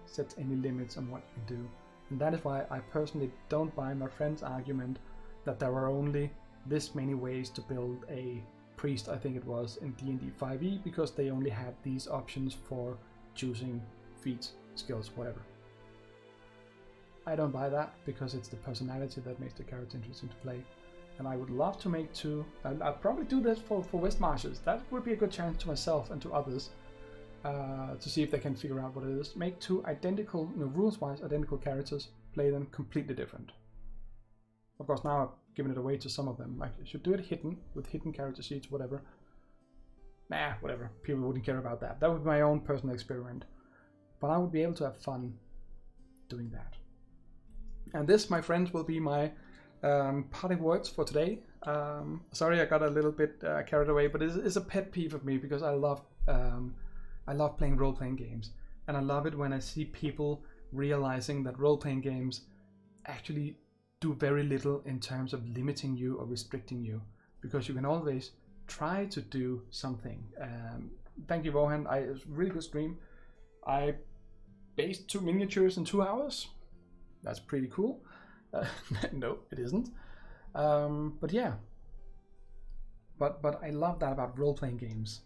sets any limits on what you can do. And that is why I personally don't buy my friend's argument that there are only this many ways to build a priest, I think it was, in D&D 5e, because they only had these options for choosing feats, skills, whatever. I don't buy that, because it's the personality that makes the character interesting to play. And I would love to make 2, and I'll probably do this for Westmarches. That would be a good chance to myself and to others to see if they can figure out what it is. Make 2 identical, rules-wise identical characters, play them completely different. Of course, now I've given it away to some of them. Like, I should do it hidden, with hidden character sheets, whatever. Nah, whatever. People wouldn't care about that. That would be my own personal experiment. But I would be able to have fun doing that. And this, my friends, will be my parting words for today. Sorry, I got a little bit carried away, but it's a pet peeve of me, because I love playing role-playing games, and I love it when I see people realizing that role-playing games actually do very little in terms of limiting you or restricting you, because you can always try to do something. Thank you, Wohan. It was a really good stream. I based 2 miniatures in 2 hours. That's pretty cool. No, it isn't. But yeah. But I love that about role-playing games.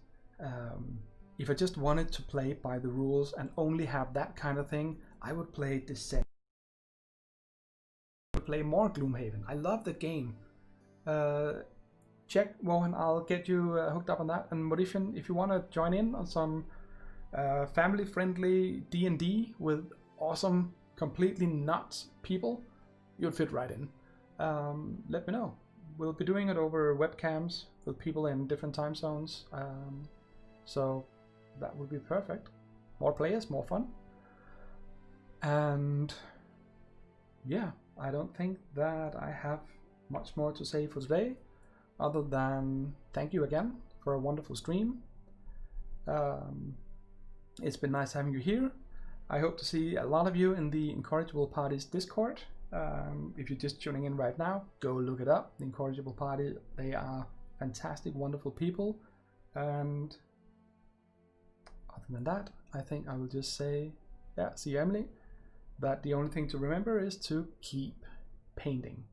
If I just wanted to play by the rules and only have that kind of thing, I would play Descent. I would play more Gloomhaven. I love the game. Check, Wohan, I'll get you hooked up on that. And Mauritian, if you want to join in on some family-friendly D&D with awesome, completely nuts people, you'd fit right in. Let me know. We'll be doing it over webcams with people in different time zones. So that would be perfect. More players, more fun. And yeah, I don't think that I have much more to say for today, other than thank you again for a wonderful stream. It's been nice having you here. I hope to see a lot of you in the Incorrigible Parties Discord. If you're just tuning in right now, go look it up. The Incorrigible Party, they are fantastic, wonderful people. And other than that, I think I will just say, yeah, see you, Emily, that the only thing to remember is to keep painting.